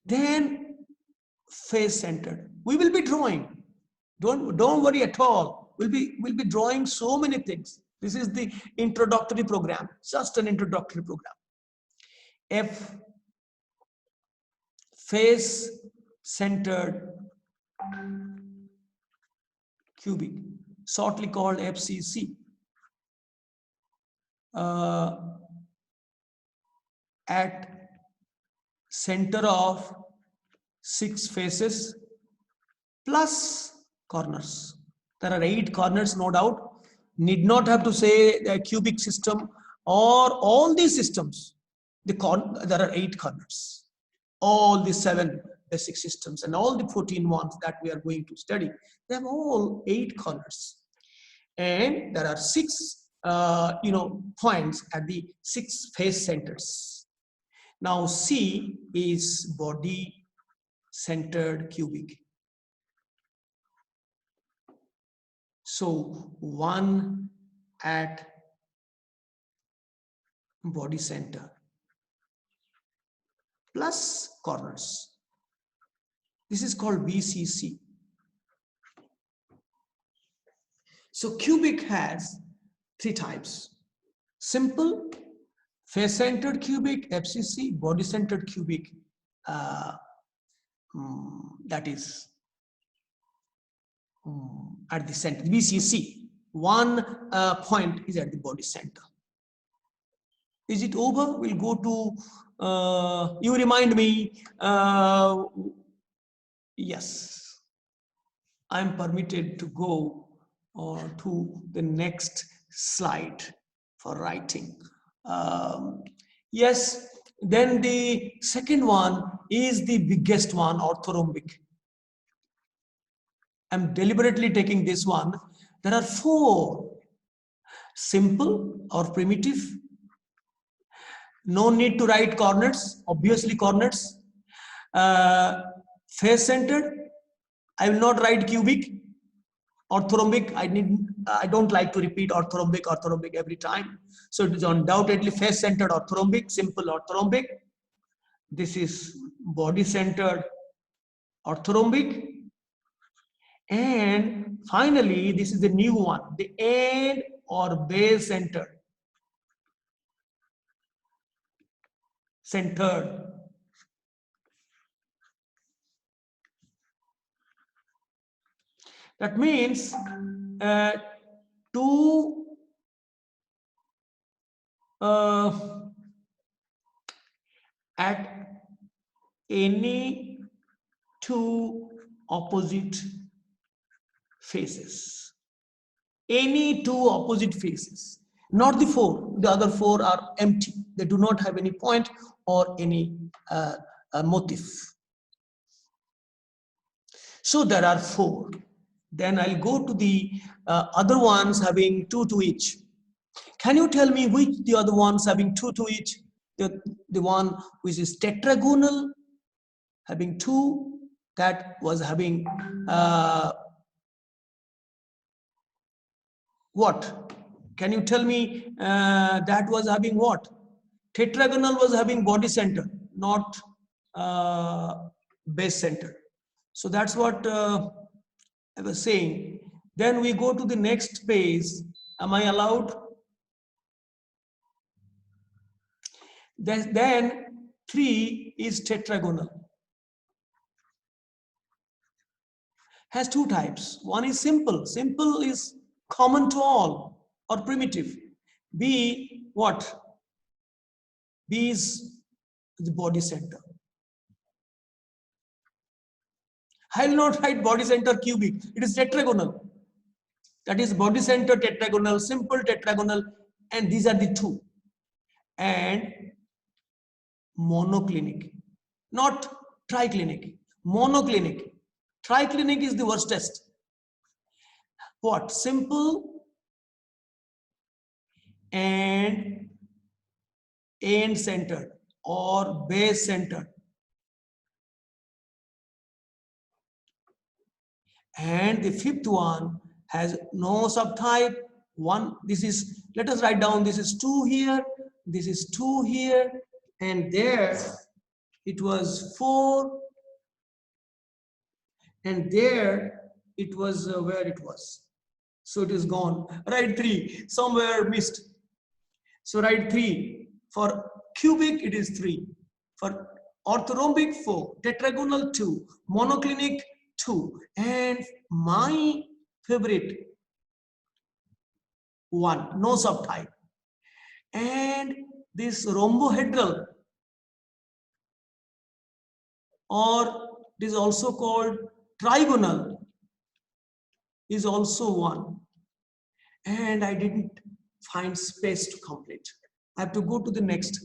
Then face centered. We will be drawing. Don't worry at all. We'll be drawing so many things. This is the introductory program, just an introductory program. F, face centered cubic, shortly called FCC. At center of 6 faces plus corners. There are 8 corners, no doubt. Need not have to say the cubic system or all these systems. There are 8 corners. All the 7 basic systems and all the 14 ones that we are going to study, they have all 8 corners. And there are 6 points at the 6 face centers. Now C is body centered cubic. So 1 at body center plus corners. This is called BCC. So cubic has three types: simple, face-centered cubic, FCC, body-centered cubic, that is at the center, BCC. One point is at the body center. Is it over? We'll go to, you remind me, yes, I'm permitted to go to the next slide for writing. Yes, then the second one is the biggest one, orthorhombic. I'm deliberately taking this one. There are four: simple or primitive. No need to write coordinates, obviously coordinates. Face-centered, I will not write cubic. Orthorhombic, I don't like to repeat orthorhombic every time. So it is undoubtedly face-centered orthorhombic, simple orthorhombic. This is body-centered orthorhombic. And finally, this is the new one, the end or base-centered. That means at any two opposite faces. Any two opposite faces. Not the four. The other four are empty. They do not have any point or any motif. So there are four. Then I'll go to the other ones having two to each. Can you tell me which the other ones having two to each? The one which is tetragonal, having two, that was having what? Can you tell me that was having what? Tetragonal was having body center, not base center. So that's what I was saying. Then we go to the next page. Am I allowed? Then 3 is tetragonal. Has two types. One is simple. Simple is common to all or primitive. B, what? B is the body center. I will not write body center cubic. It is tetragonal. That is body center tetragonal, simple tetragonal, and these are the two. And monoclinic, not triclinic, monoclinic. Triclinic is the worstest. What? Simple and end centered or base centered. And the fifth one has no subtype. One, this is, let us write down, this is 2 here, this is 2 here, and there it was 4, and there it was where it was. So it is gone. Write 3, somewhere missed. So write 3. For cubic it is 3. For orthorhombic 4, tetragonal 2, monoclinic 2, and my favorite 1, no subtype. And this rhombohedral, or it is also called trigonal, is also 1. And I didn't find space to complete. I have to go to the next.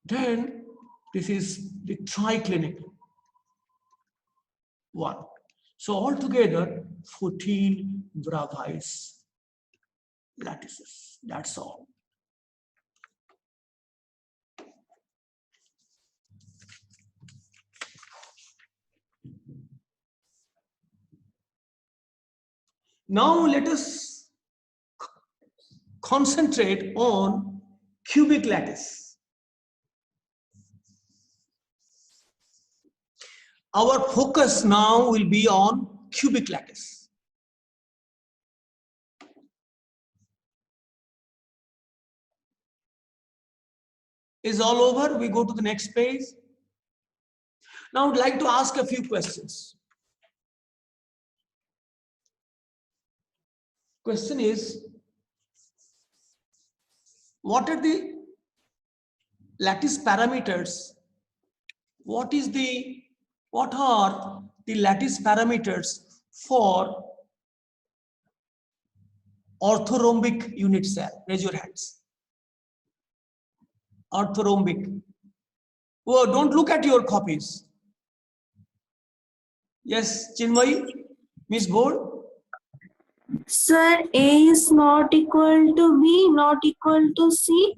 Then this is the triclinic 1. So altogether 14 Bravais lattices. That's all. Now let us concentrate on cubic lattice. Our focus now will be on cubic lattice. Is all over? We go to the next page. Now I would like to ask a few questions. Question is, what are the lattice parameters? What are the lattice parameters for orthorhombic unit cell? Raise your hands. Orthorhombic. Oh, don't look at your copies. Yes, Chinmay, Miss Board. Sir, A is not equal to B, not equal to C,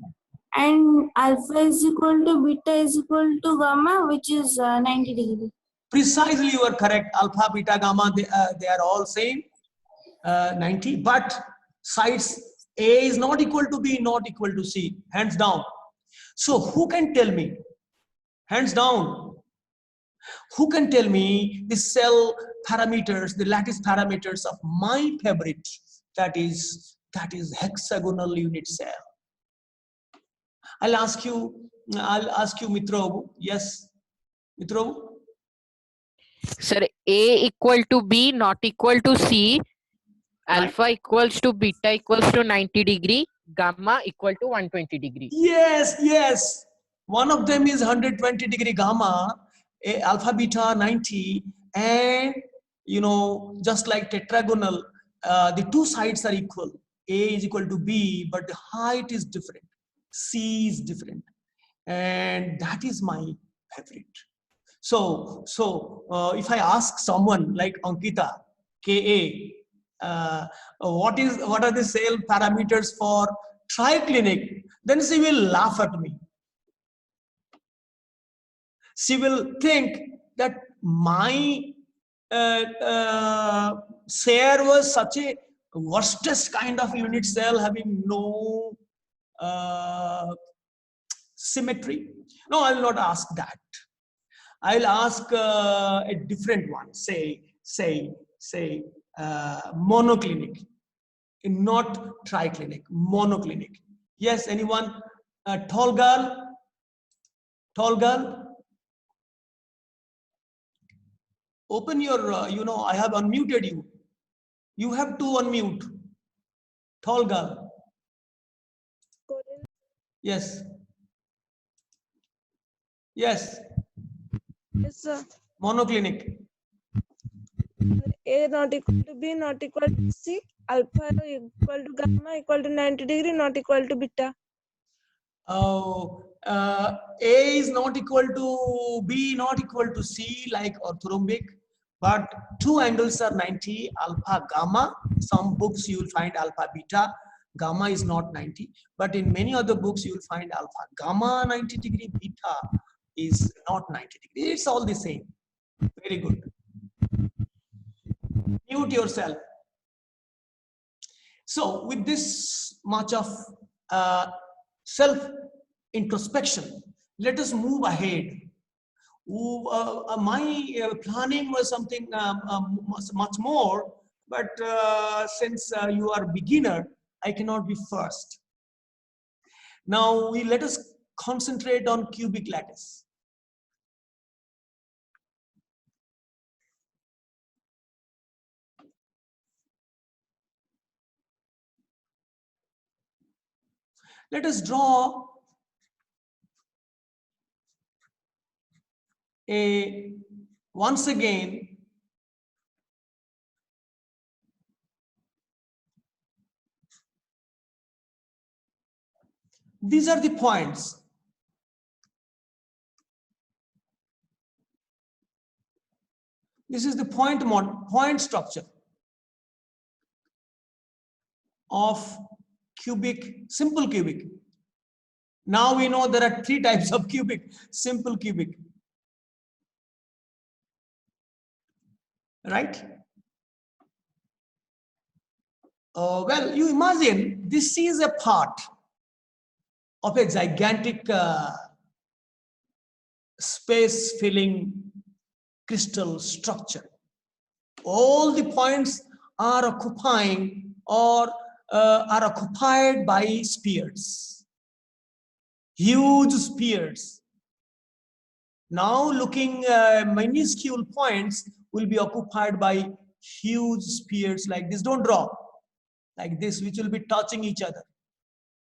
and alpha is equal to beta is equal to gamma, which is 90 degree. Precisely, you are correct. Alpha, beta, gamma, they are all same, 90. But sides A is not equal to B, not equal to C. Hands down. So who can tell me? Hands down. Who can tell me the cell parameters, the lattice parameters of my favorite, that is hexagonal unit cell? I'll ask you Mitrobu. Yes, Mitrobu. Sir, A equal to B not equal to C, Right. alpha equals to beta equals to 90 degree, gamma equal to 120 degree. Yes. One of them is 120 degree gamma, alpha beta 90, and just like tetragonal, the two sides are equal. A is equal to B, but the height is different. C is different, and that is my favorite. So if I ask someone like Ankita, KA, what are the cell parameters for triclinic, then she will laugh at me. She will think that my share was such a worstest kind of unit cell having no symmetry. No, I will not ask that. I'll ask a different one. Say monoclinic, not triclinic. Monoclinic. Yes, anyone? Tall girl. Open your. I have unmuted you. You have to unmute. Tall girl. Yes. Yes, sir. Monoclinic. A not equal to B, not equal to C, alpha equal to gamma equal to 90 degree, not equal to beta. A is not equal to B, not equal to C, like orthorhombic, but two angles are 90, alpha, gamma. Some books you will find alpha, beta. Gamma is not 90, but in many other books you will find alpha, gamma 90 degree, beta is not 90 degree. It's all the same. Very good. Mute yourself. So with this much of self introspection, let us move ahead. My planning was something much more, but since you are beginner, I cannot be first. Now let us concentrate on cubic lattice. Let us draw once again these are the points. This is the point structure of cubic, simple cubic. Now we know there are three types of cubic: simple cubic, right? Well, you imagine this is a part of a gigantic space filling crystal structure. All the points are occupying or are occupied by spheres, huge spheres. Now looking minuscule points will be occupied by huge spheres like this. Don't draw like this, which will be touching each other.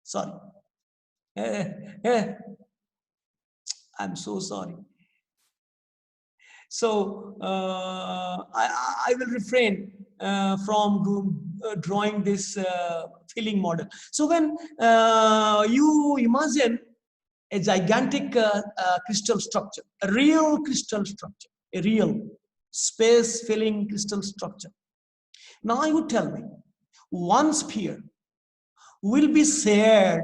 Sorry. I'm so sorry. So I will refrain from drawing this filling model. So when you imagine a gigantic crystal structure, a real crystal structure, a real space filling crystal structure. Now you tell me, one sphere will be shared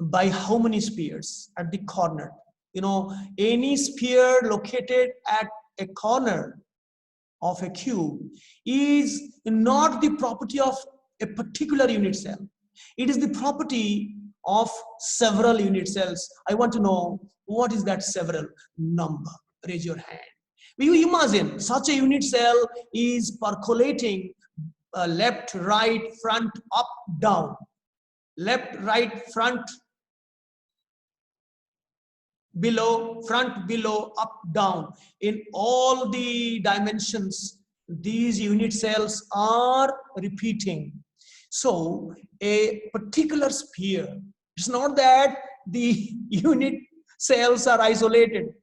by how many spheres at the corner? You know, any sphere located at a corner of a cube is not the property of a particular unit cell. It is the property of several unit cells. I want to know, what is that several number? Raise your hand. Will you imagine such a unit cell is percolating left, right, front, up, down, left, right, front, below, front, below, up, down. In all the dimensions, these unit cells are repeating. So a particular sphere, it's not that the unit cells are isolated.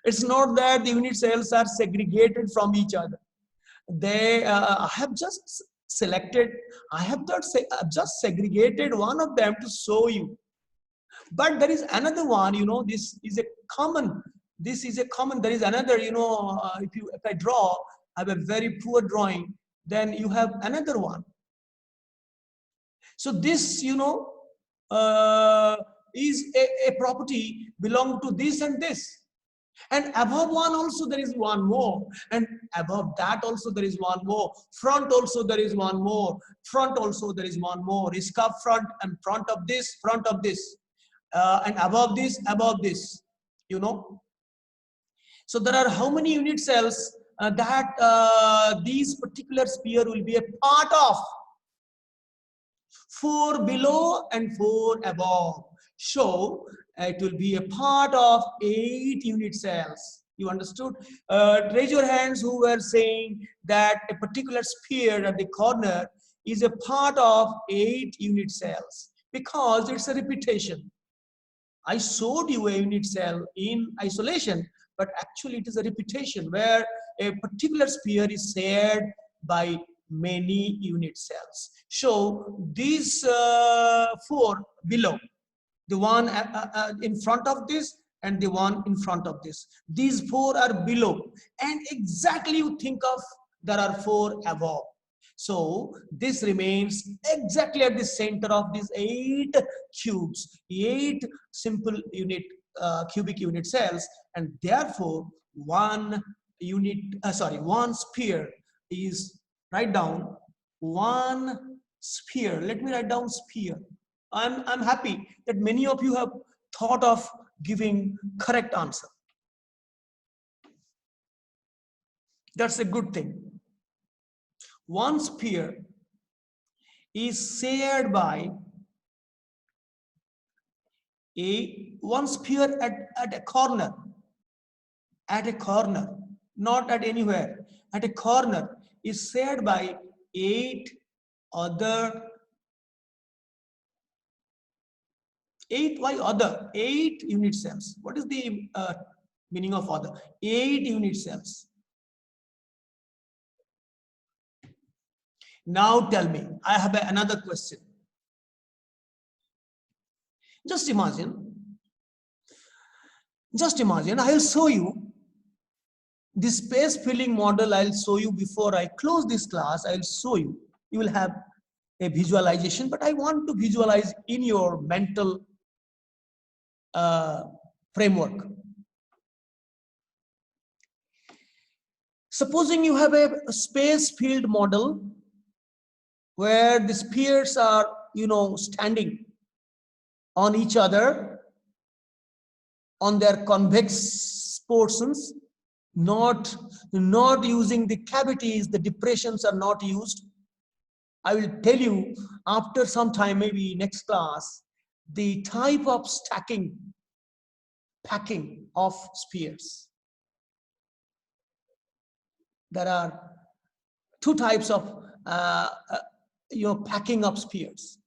It's not that the unit cells are segregated from each other. They I have just selected, I have just segregated one of them to show you. But there is another one, you know, this is a common, there is another, you know, if I draw, I have a very poor drawing, then you have another one. So this, you know, is a property belong to this and this. And above one also there is one more, and above that also there is one more, front also there is one more, front also there is one more, is cup front and front of this, and above this, you know. So there are how many unit cells that these particular sphere will be a part of? 4 below and 4 above. So it will be a part of 8 unit cells. You understood? Raise your hands who were saying that a particular sphere at the corner is a part of 8 unit cells, because it's a repetition. I showed you a unit cell in isolation, but actually it is a repetition where a particular sphere is shared by many unit cells. So these 4 below, the one in front of this and the one in front of this, these 4 are below, and exactly you think of there are 4 above. So this remains exactly at the center of these 8 cubes, 8 simple unit cubic unit cells, and therefore one sphere is, write down one sphere. Let me write down sphere. I'm happy that many of you have thought of giving correct answer. That's a good thing. One sphere is shared by one sphere at a corner, not at anywhere, at a corner, is shared by 8 other 8 unit cells. What is the meaning of other? 8 unit cells. Now tell me, I have another question. Just imagine, I'll show you this space filling model. I'll show you before I close this class. I'll show you. You will have a visualization, but I want to visualize in your mental framework. Supposing you have a space filled model where the spheres are, you know, standing on each other on their convex portions, not using the cavities, the depressions are not used. I will tell you after some time, maybe next class, the type of packing of spheres. There are two types of packing of spheres.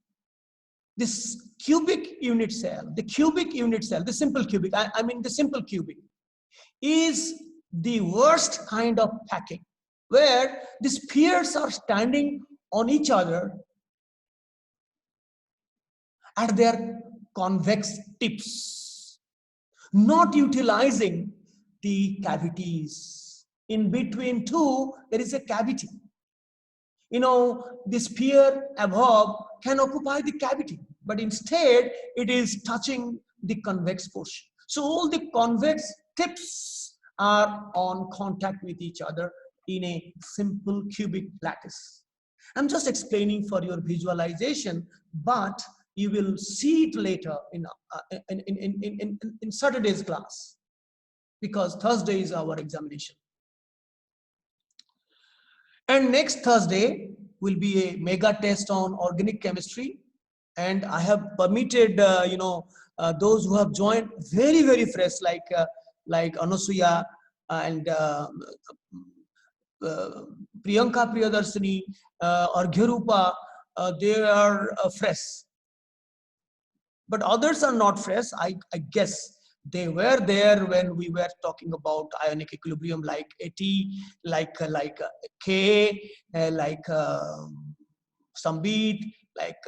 This cubic unit cell, the simple cubic, I mean the simple cubic, is the worst kind of packing, where the spheres are standing on each other at their convex tips, not utilizing the cavities. In between two, there is a cavity. The sphere above can occupy the cavity, but instead it is touching the convex portion. So all the convex tips are on contact with each other in a simple cubic lattice. I'm just explaining for your visualization, but you will see it later in Saturday's class, because Thursday is our examination. And next Thursday will be a mega test on organic chemistry. And I have permitted, those who have joined very fresh, like Anusuya and Priyanka Priyadarsini or Ghirupa, they are fresh. But others are not fresh. I guess they were there when we were talking about ionic equilibrium, like AT, like Ka, like Sambit, like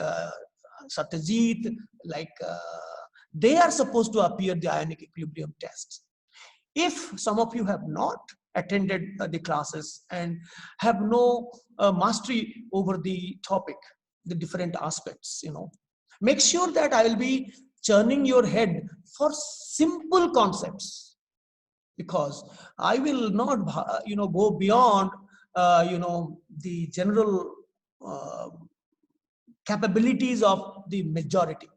Satyajit, like they are supposed to appear the ionic equilibrium test. If some of you have not attended the classes and have no mastery over the topic, the different aspects, make sure that I will be churning your head for simple concepts, because I will not go beyond the general capabilities of the majority.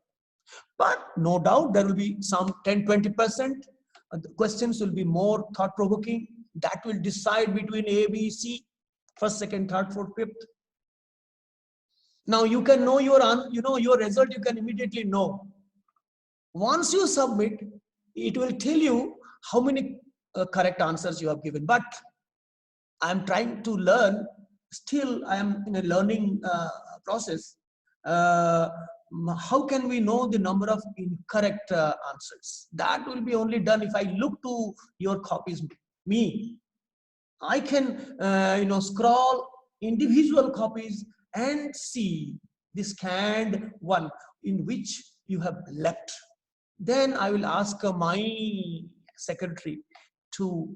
But no doubt there will be some 10-20%. The questions will be more thought-provoking. That will decide between A, B, C, first, second, third, fourth, fifth. Now you can know your result. You can immediately know. Once you submit, it will tell you how many correct answers you have given. But I am trying to learn. Still, I am in a learning process. How can we know the number of incorrect answers? That will be only done if I look to your copies. I can scroll individual copies and see the scanned one in which you have left. Then I will ask my secretary to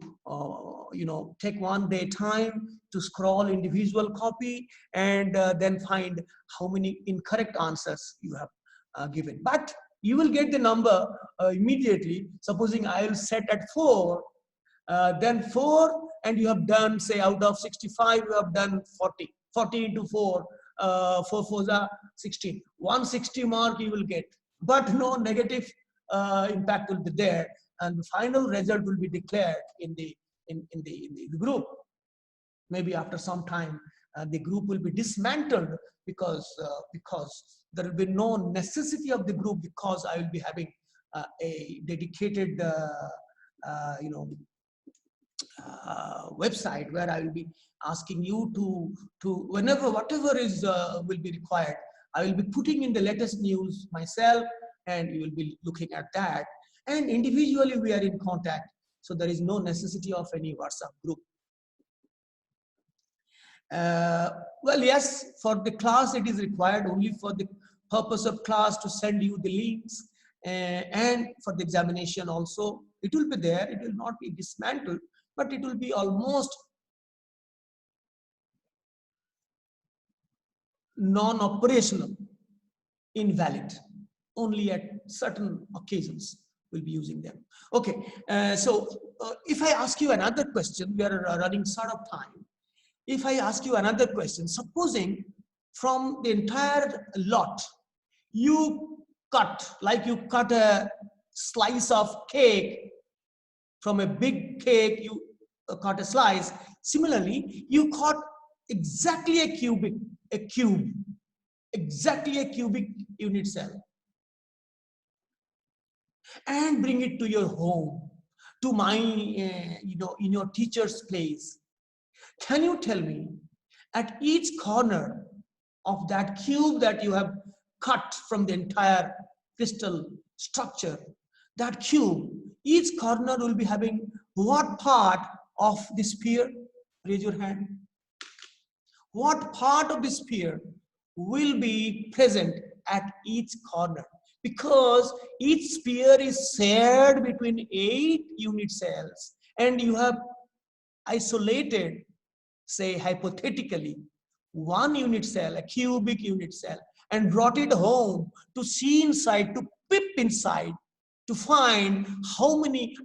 take one day time to scroll individual copy and then find how many incorrect answers you have given. But you will get the number immediately. Supposing I will set at 4, then 4, and you have done, say, out of 65 you have done 40. 40 into 4, 4 4s are 16. 160 mark you will get, but no negative impact will be there, and the final result will be declared in the group. Maybe after some time the group will be dismantled, because there will be no necessity of the group, because I will be having a dedicated website where I will be asking you to whatever is will be required, I will be putting in the latest news myself, and you will be looking at that. And individually we are in contact, so there is no necessity of any WhatsApp group. Well, yes, for the class it is required only for the purpose of class to send you the links, and for the examination also it will be there. It will not be dismantled, but it will be almost non-operational, invalid. Only at certain occasions we'll be using them. Okay, so if I ask you another question, we are running short of time. If I ask you another question, supposing from the entire lot you cut, like you cut a slice of cake from a big cake, you cut a slice. Similarly, you cut exactly a cube, exactly a cubic unit cell, and bring it to your home, to my, in your teacher's place. Can you tell me, at each corner of that cube that you have cut from the entire crystal structure, that cube, each corner will be having what part of the sphere? Raise your hand. What part of the sphere will be present at each corner? Because each sphere is shared between 8 unit cells, and you have isolated, say hypothetically, 1 unit cell, a cubic unit cell, and brought it home to see inside, to peep inside, to find how many,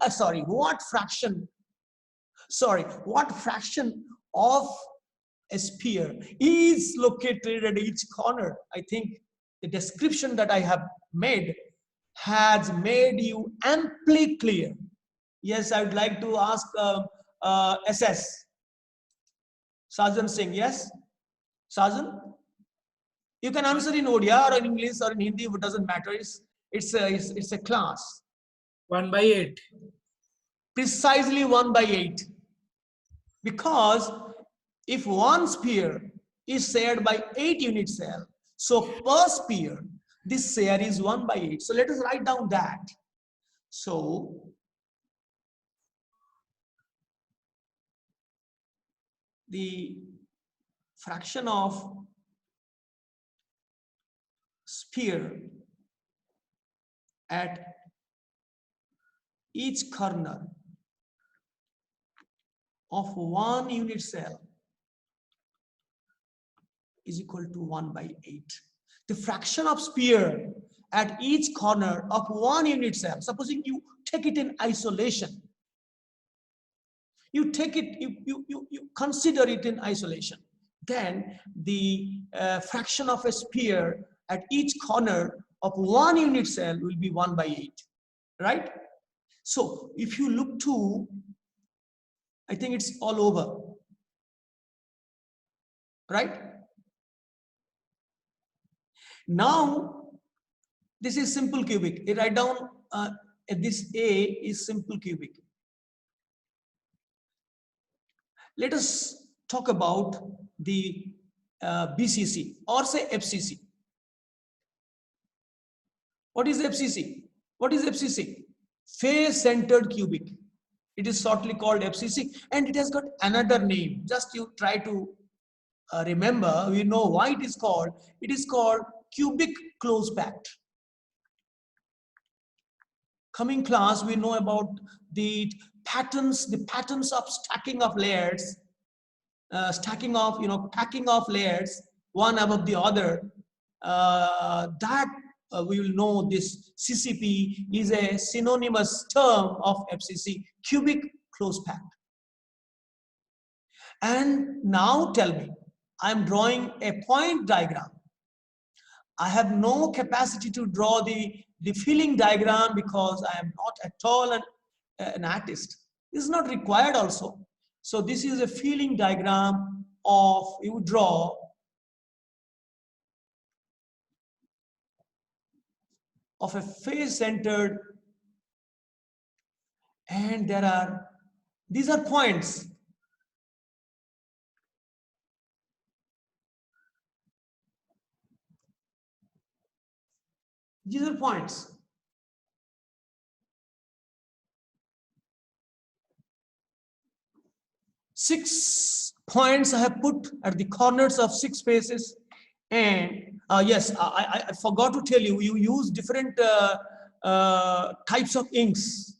what fraction of a sphere is located at each corner. I think the description that I have made has made you amply clear. Yes, I would like to ask SS. Sajan Singh, yes? Sajan? You can answer in Odia or in English or in Hindi, it doesn't matter. It's a class. 1/8. Precisely 1/8. Because if one sphere is shared by 8 unit cells, so per sphere, this share is 1/8. So let us write down that. So the fraction of sphere at each corner of 1 unit cell is equal to 1/8. The fraction of sphere at each corner of 1 unit cell, supposing you take it in isolation, you take it, you consider it in isolation, then the fraction of a sphere at each corner of 1 unit cell will be 1/8, right? So if you look to, I think it's all over, right? Now, this is simple cubic. I write down this A is simple cubic. Let us talk about the BCC or say FCC. What is FCC? What is FCC? Face-centered cubic. It is shortly called FCC, and it has got another name. Just you try to remember, we know why it is called. It is called cubic close packed. Coming class, we know about the patterns of stacking of layers, packing of layers one above the other. We will know this CCP is a synonymous term of FCC, cubic close packed. And now tell me, I'm drawing a point diagram. I have no capacity to draw the filling diagram because I am not at all an artist. This is not required also. So this is a filling diagram of, you draw of a face-centered, and these are points. These are points. Six points I have put at the corners of 6 faces. And yes, I forgot to tell you, you use different types of inks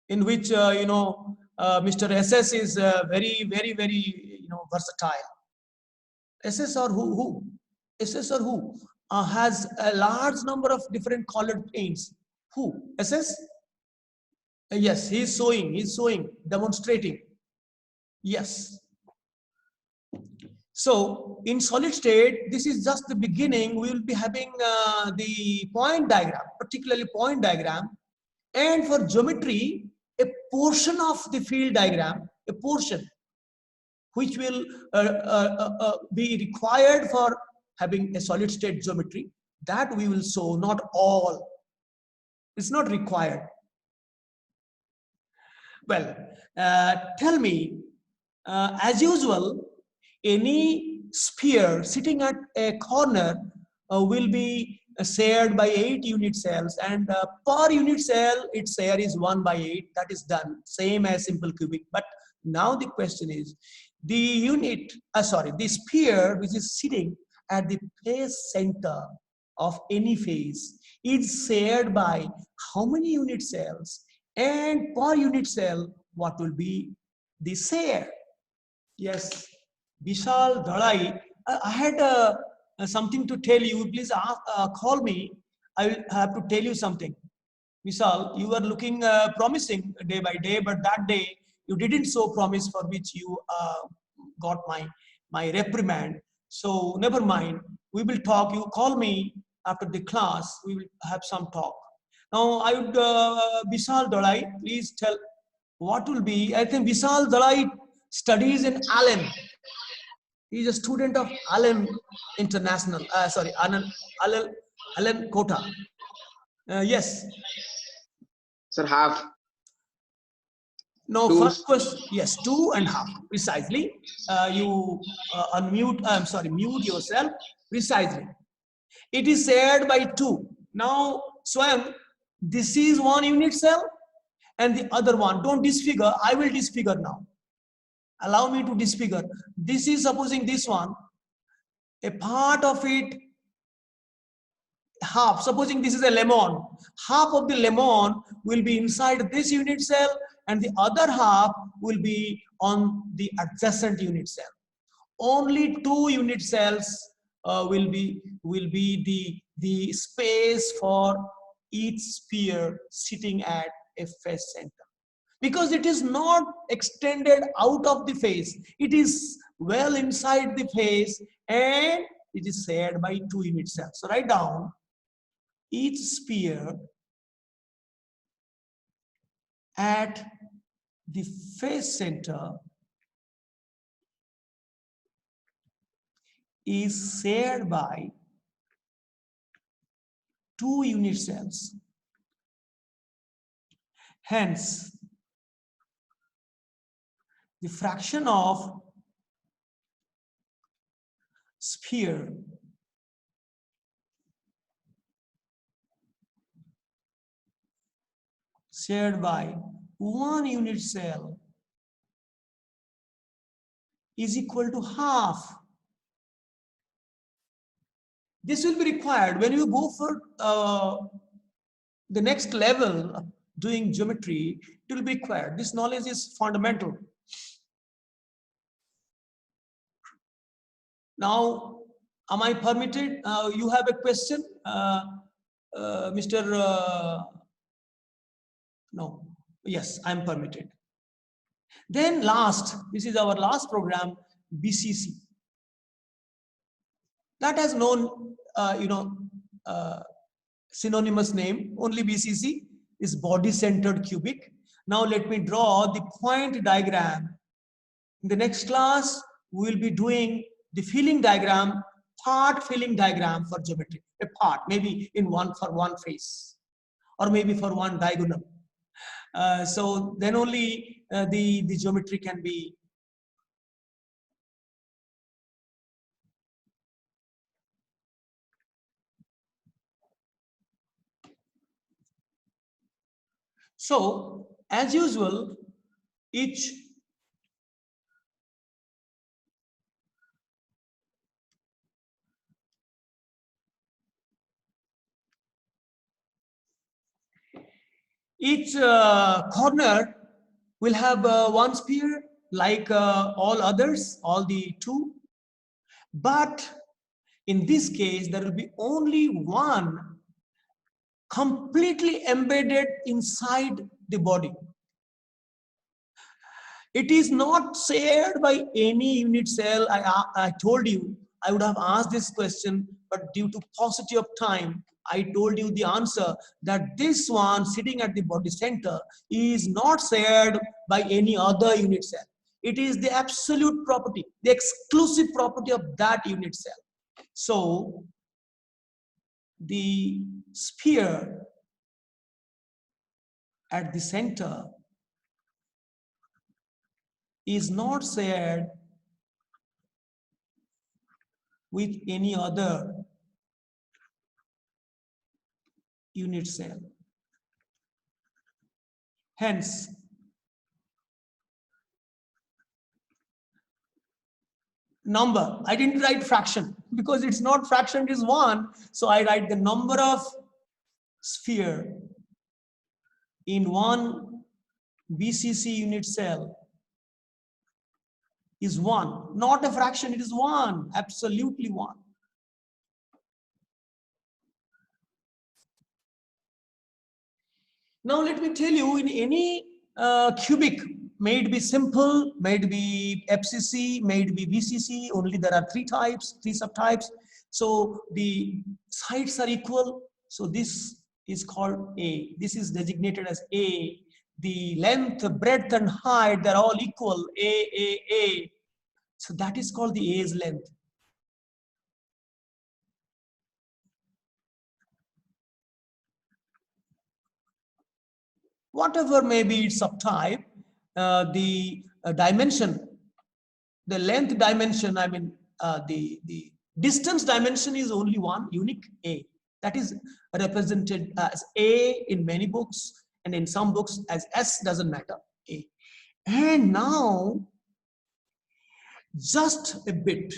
in which, Mr. SS is very, very, very, versatile. SS or who? SS or who? Has a large number of different colored paints. Who? SS? Yes, he's showing, demonstrating. Yes. So in solid state, this is just the beginning. We will be having the point diagram, particularly point diagram. And for geometry, a portion of the field diagram, a portion which will be required for having a solid state geometry, that we will show, not all. It's not required. Well, tell me, as usual, any sphere sitting at a corner will be shared by 8 unit cells, and per unit cell its area is 1/8. That is done, same as simple cubic. But now the question is, the sphere which is sitting at the face center of any face is shared by how many unit cells, and per unit cell what will be the share? Yes, Vishal Dhalai, I had something to tell you. Please call me. I will have to tell you something. Vishal, you were looking promising day by day, but that day you didn't show promise, for which you got my reprimand. So never mind. We will talk. You call me after the class. We will have some talk. Now I would Vishal Dhalai, please tell what will be. I think Vishal Dhalai studies in Allen. He is a student of Allen International. Allen Kota. Yes. Sir, half. No, Two. first question. Yes, 2.5 precisely. You mute yourself precisely. It is shared by 2. Now, Swayam, this is 1 unit cell, and the other one. Don't disfigure. I will disfigure now. Allow me to disfigure. This is, supposing this one, a part of it, half. Supposing this is a lemon. Half of the lemon will be inside this unit cell, and the other half will be on the adjacent unit cell. Only 2 unit cells will be the space for each sphere sitting at a face center. Because it is not extended out of the face, it is well inside the face, and it is shared by 2 unit cells. So write down, each sphere at the face center is shared by 2 unit cells. Hence, the fraction of sphere shared by 1 unit cell is equal to half. This will be required when you go for the next level doing geometry. It will be required. This knowledge is fundamental. Now, am I permitted? You have a question, Mr. No. Yes, I am permitted. Then last, this is our last program, BCC. That has known, synonymous name. Only BCC is body-centered cubic. Now let me draw the point diagram. In the next class, we will be doing the filling diagram, part filling diagram for geometry. A part, maybe for one face, or maybe for one diagonal. So then only the geometry can be so as usual. Each corner will have one sphere like all others, all the 2. But in this case, there will be only one completely embedded inside the body. It is not shared by any unit cell. I told you I would have asked this question, but due to paucity of time, I told you the answer that this one sitting at the body center is not shared by any other unit cell. It is the absolute property, the exclusive property of that unit cell. So the sphere at the center is not shared with any other unit cell. Hence, number, I didn't write fraction because it's not fraction, it is 1. So I write the number of sphere in one BCC unit cell is 1. Not a fraction, it is 1, absolutely 1. Now let me tell you, in any cubic, may it be simple, may it be FCC, may it be BCC, only there are 3 types, 3 subtypes. So the sides are equal. So this is called A. This is designated as A. The length, breadth, and height, they're all equal, A. So that is called the A's length. Whatever may be its subtype, the dimension, the length dimension, I mean, the distance dimension is only one, unique A. That is represented as A in many books, and in some books as S, doesn't matter, A. And now, just a bit,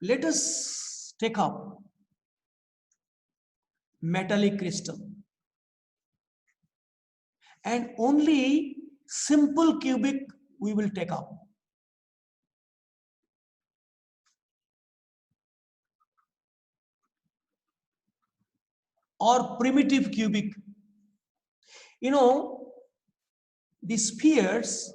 let us take up metallic crystal. And only simple cubic we will take up. Or primitive cubic. You know, the spheres,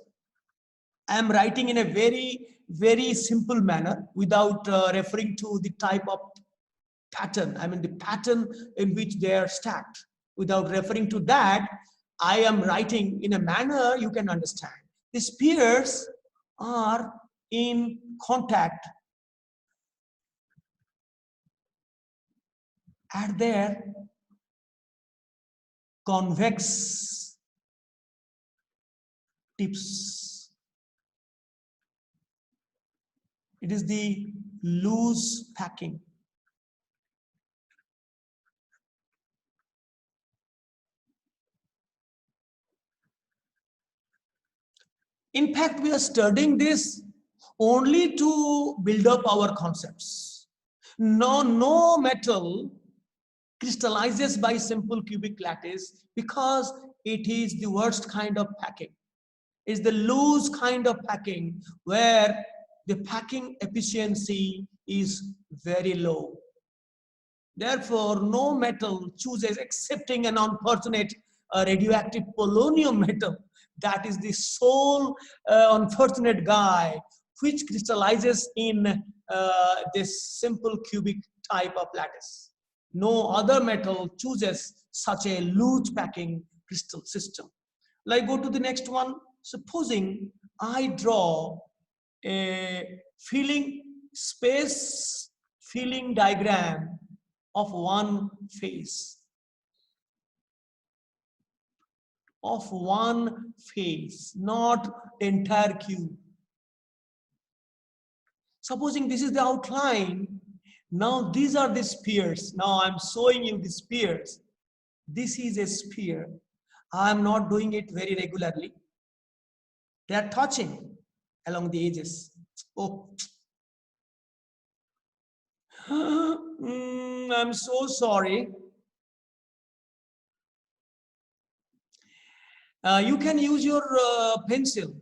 I am writing in a very simple manner without referring to the type of pattern. I mean the pattern in which they are stacked. Without referring to that, I am writing in a manner you can understand. The spheres are in contact at their convex tips. It is the loose packing. In fact, we are studying this only to build up our concepts. No metal crystallizes by simple cubic lattice because it is the worst kind of packing. It's the loose kind of packing where the packing efficiency is very low. Therefore, no metal chooses, excepting an unfortunate radioactive polonium metal. That is the sole unfortunate guy which crystallizes in this simple cubic type of lattice. No other metal chooses such a loose packing crystal system. Like, go to the next one. Supposing I draw a space filling diagram of one face. Of one face, not the entire cube. Supposing this is the outline. Now these are the spheres. Now I'm showing you the spheres. This is a sphere. I'm not doing it very regularly. They are touching along the edges. Oh. I'm so sorry. You can use your pencil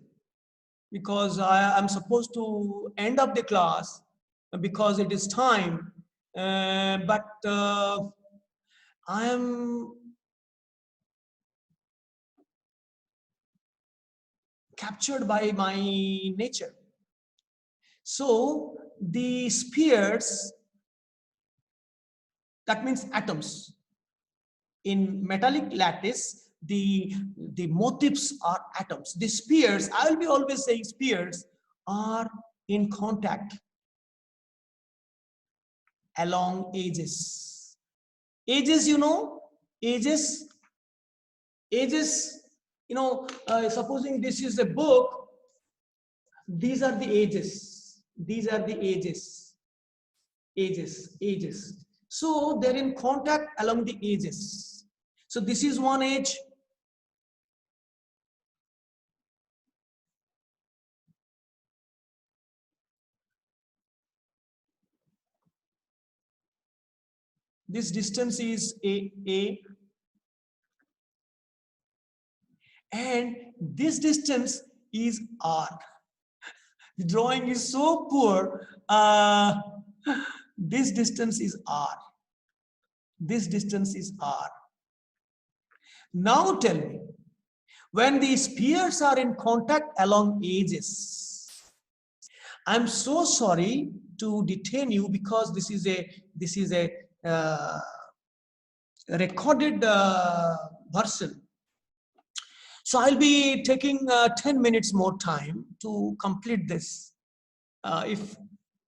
because I'm supposed to end up the class because it is time. But I am captured by my nature. So the spheres, that means atoms. In metallic lattice, the motifs are atoms. The spheres, I will be always saying spheres, are in contact along edges. Edges, you know, edges, you know, supposing this is a book, these are the edges. These are the edges. Edges. So they're in contact along the edges. So this is one edge. This distance is A. And this distance is R. The drawing is so poor. This distance is R. This distance is R. Now tell me, when the spheres are in contact along edges, I'm so sorry to detain you because this is a recorded version. So I'll be taking 10 minutes more time to complete this. If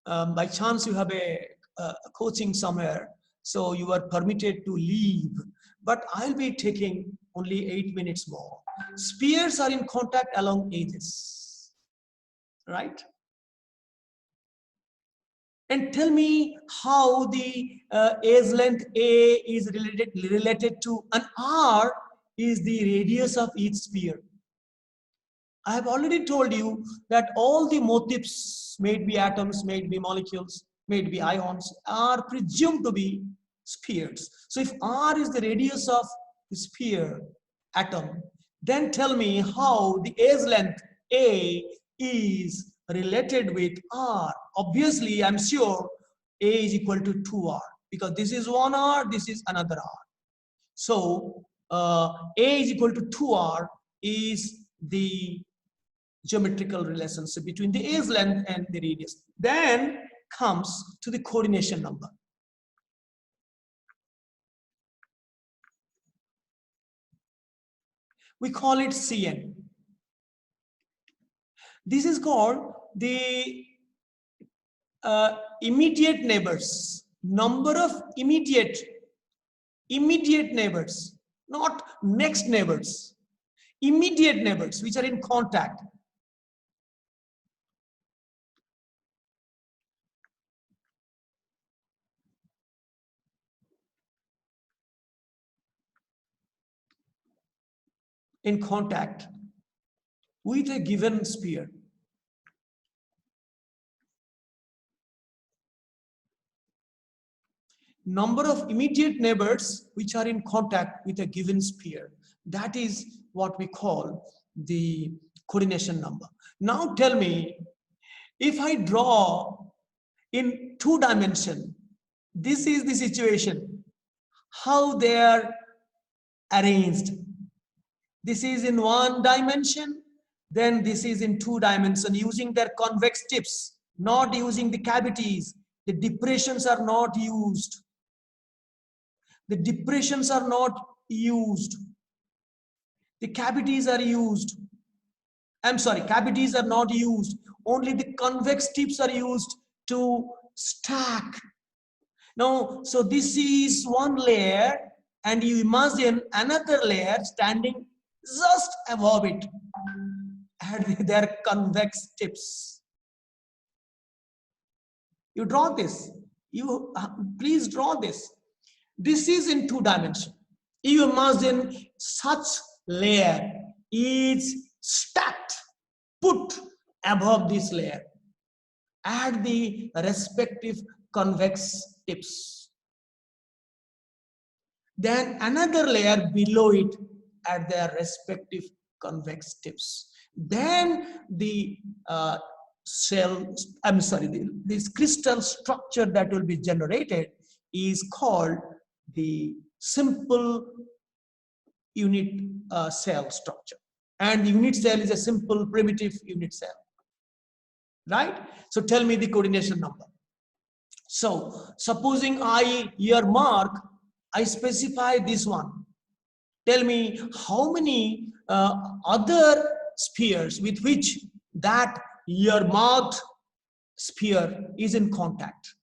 by chance you have a coaching somewhere, so you are permitted to leave, but I'll be taking only 8 minutes more. Spheres are in contact along edges, right? And tell me how the edge length A is related to an R is the radius of each sphere. I have already told you that all the motifs, may it be atoms, may it be molecules, may it be ions, are presumed to be spheres. So if R is the radius of the sphere atom, then tell me how the edge length A is related with R. Obviously, I'm sure A is equal to 2R because this is one R, this is another R. So A is equal to 2R is the geometrical relationship between the edge length and the radius. Then comes to the coordination number. We call it Cn. This is called the immediate neighbors, number of immediate neighbors, not next neighbors, immediate neighbors which are in contact. In contact with a given sphere. Number of immediate neighbors which are in contact with a given sphere. That is what we call the coordination number. Now tell me, if I draw in 2 dimensions, this is the situation, how they are arranged. This is in 1 dimension, then this is in 2 dimensions using their convex tips, not using the cavities. The depressions are not used. The depressions are not used. The cavities are used. I'm sorry, cavities are not used. Only the convex tips are used to stack. Now, so this is one layer, and you imagine another layer standing just above it, and their convex tips. You draw this. You please draw this. This is in 2 dimensions. You imagine such layer is stacked, put above this layer at the respective convex tips. Then another layer below it at their respective convex tips. Then the this crystal structure that will be generated is called the simple unit cell structure. And the unit cell is a simple primitive unit cell, right? So tell me the coordination number. So supposing I earmark, I specify this one. Tell me how many other spheres with which that earmarked sphere is in contact.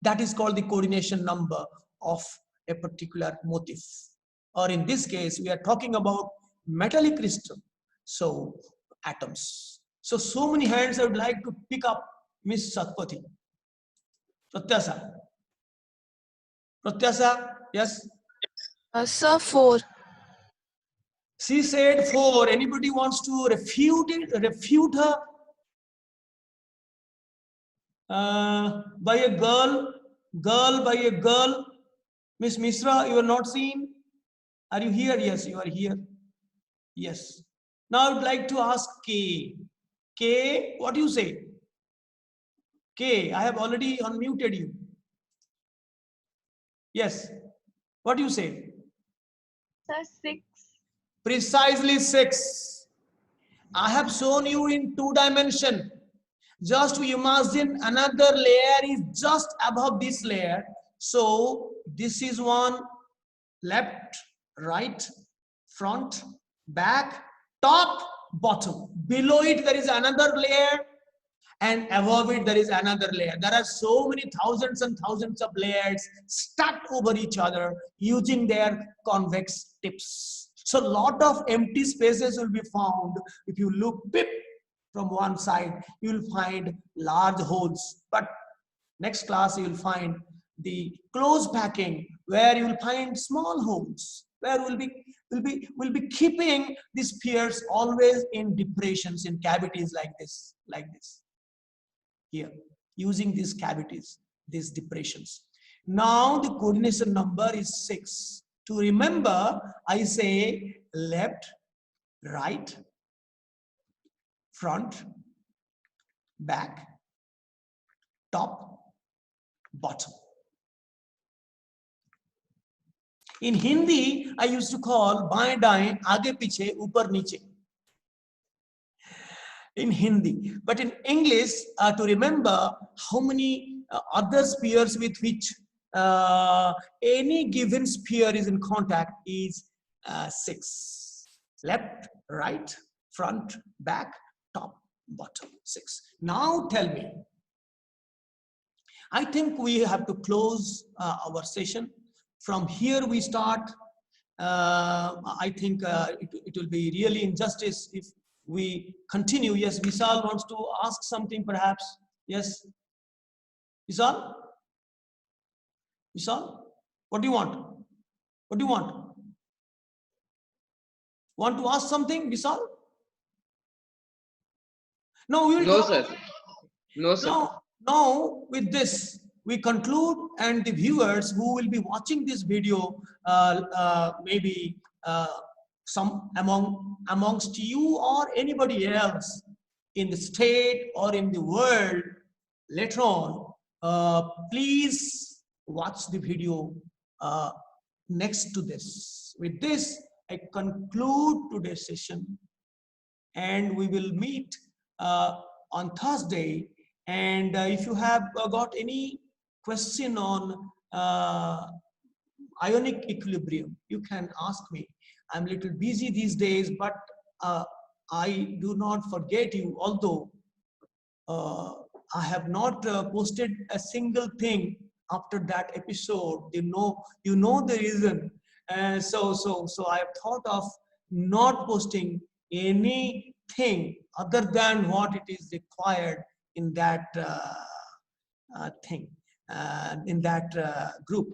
That is called the coordination number of a particular motif. Or in this case, we are talking about metallic crystal, so atoms. So many hands I would like to pick up. Miss Satpathy. Pratyasa. Pratyasa, yes? Sir, 4. She said 4. Anybody wants to refute her? By a girl by a girl. Miss Misra, you are not seen? Are you here? Yes, you are here. Yes. Now I would like to ask K. K, what do you say? K, I have already unmuted you. Yes. What do you say? Sir, 6. Precisely 6. I have shown you in 2 dimension. Just to imagine another layer is just above this layer. So this is one, left, right, front, back, top, bottom. Below it there is another layer, and above it there is another layer. There are so many thousands and thousands of layers stacked over each other using their convex tips. So a lot of empty spaces will be found. If you look from one side, you will find large holes. But next class you will find the close packing, where you will find small holes, where we'll be keeping these spheres always in depressions, in cavities like this. Here, using these cavities, these depressions. Now the coordination number is 6. To remember, I say left, right, front, back, top, bottom. In Hindi, I used to call baएं दाएं, आगे पीछे, ऊपर नीचे. In Hindi, but in English, to remember how many other spheres with which any given sphere is in contact is 6. Left, right, front, back, top, bottom. 6. Now tell me, I think we have to close our session. From here we start. I think it will be really injustice if we continue. Yes, Vishal wants to ask something perhaps. Yes, Vishal? Vishal, what do you want? What do you want? Want to ask something, Vishal? No, we will No, talk. sir. No, sir. Now, with this, we conclude, and the viewers who will be watching this video, maybe some amongst you or anybody else in the state or in the world later on, please watch the video next to this. With this, I conclude today's session, and we will meet on Thursday. And if you have got any question on ionic equilibrium, you can ask me. I'm a little busy these days, but I do not forget you, although I have not posted a single thing after that episode. You know the reason. So I have thought of not posting anything other than what it is required in that thing, in that group.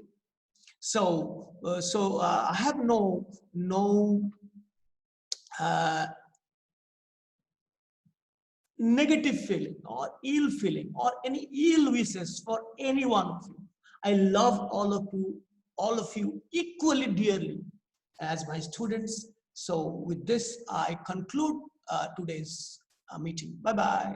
So I have no negative feeling or ill feeling or any ill wishes for any one of you. I love all of you equally dearly as my students. So with this, I conclude today's meeting. Bye-bye.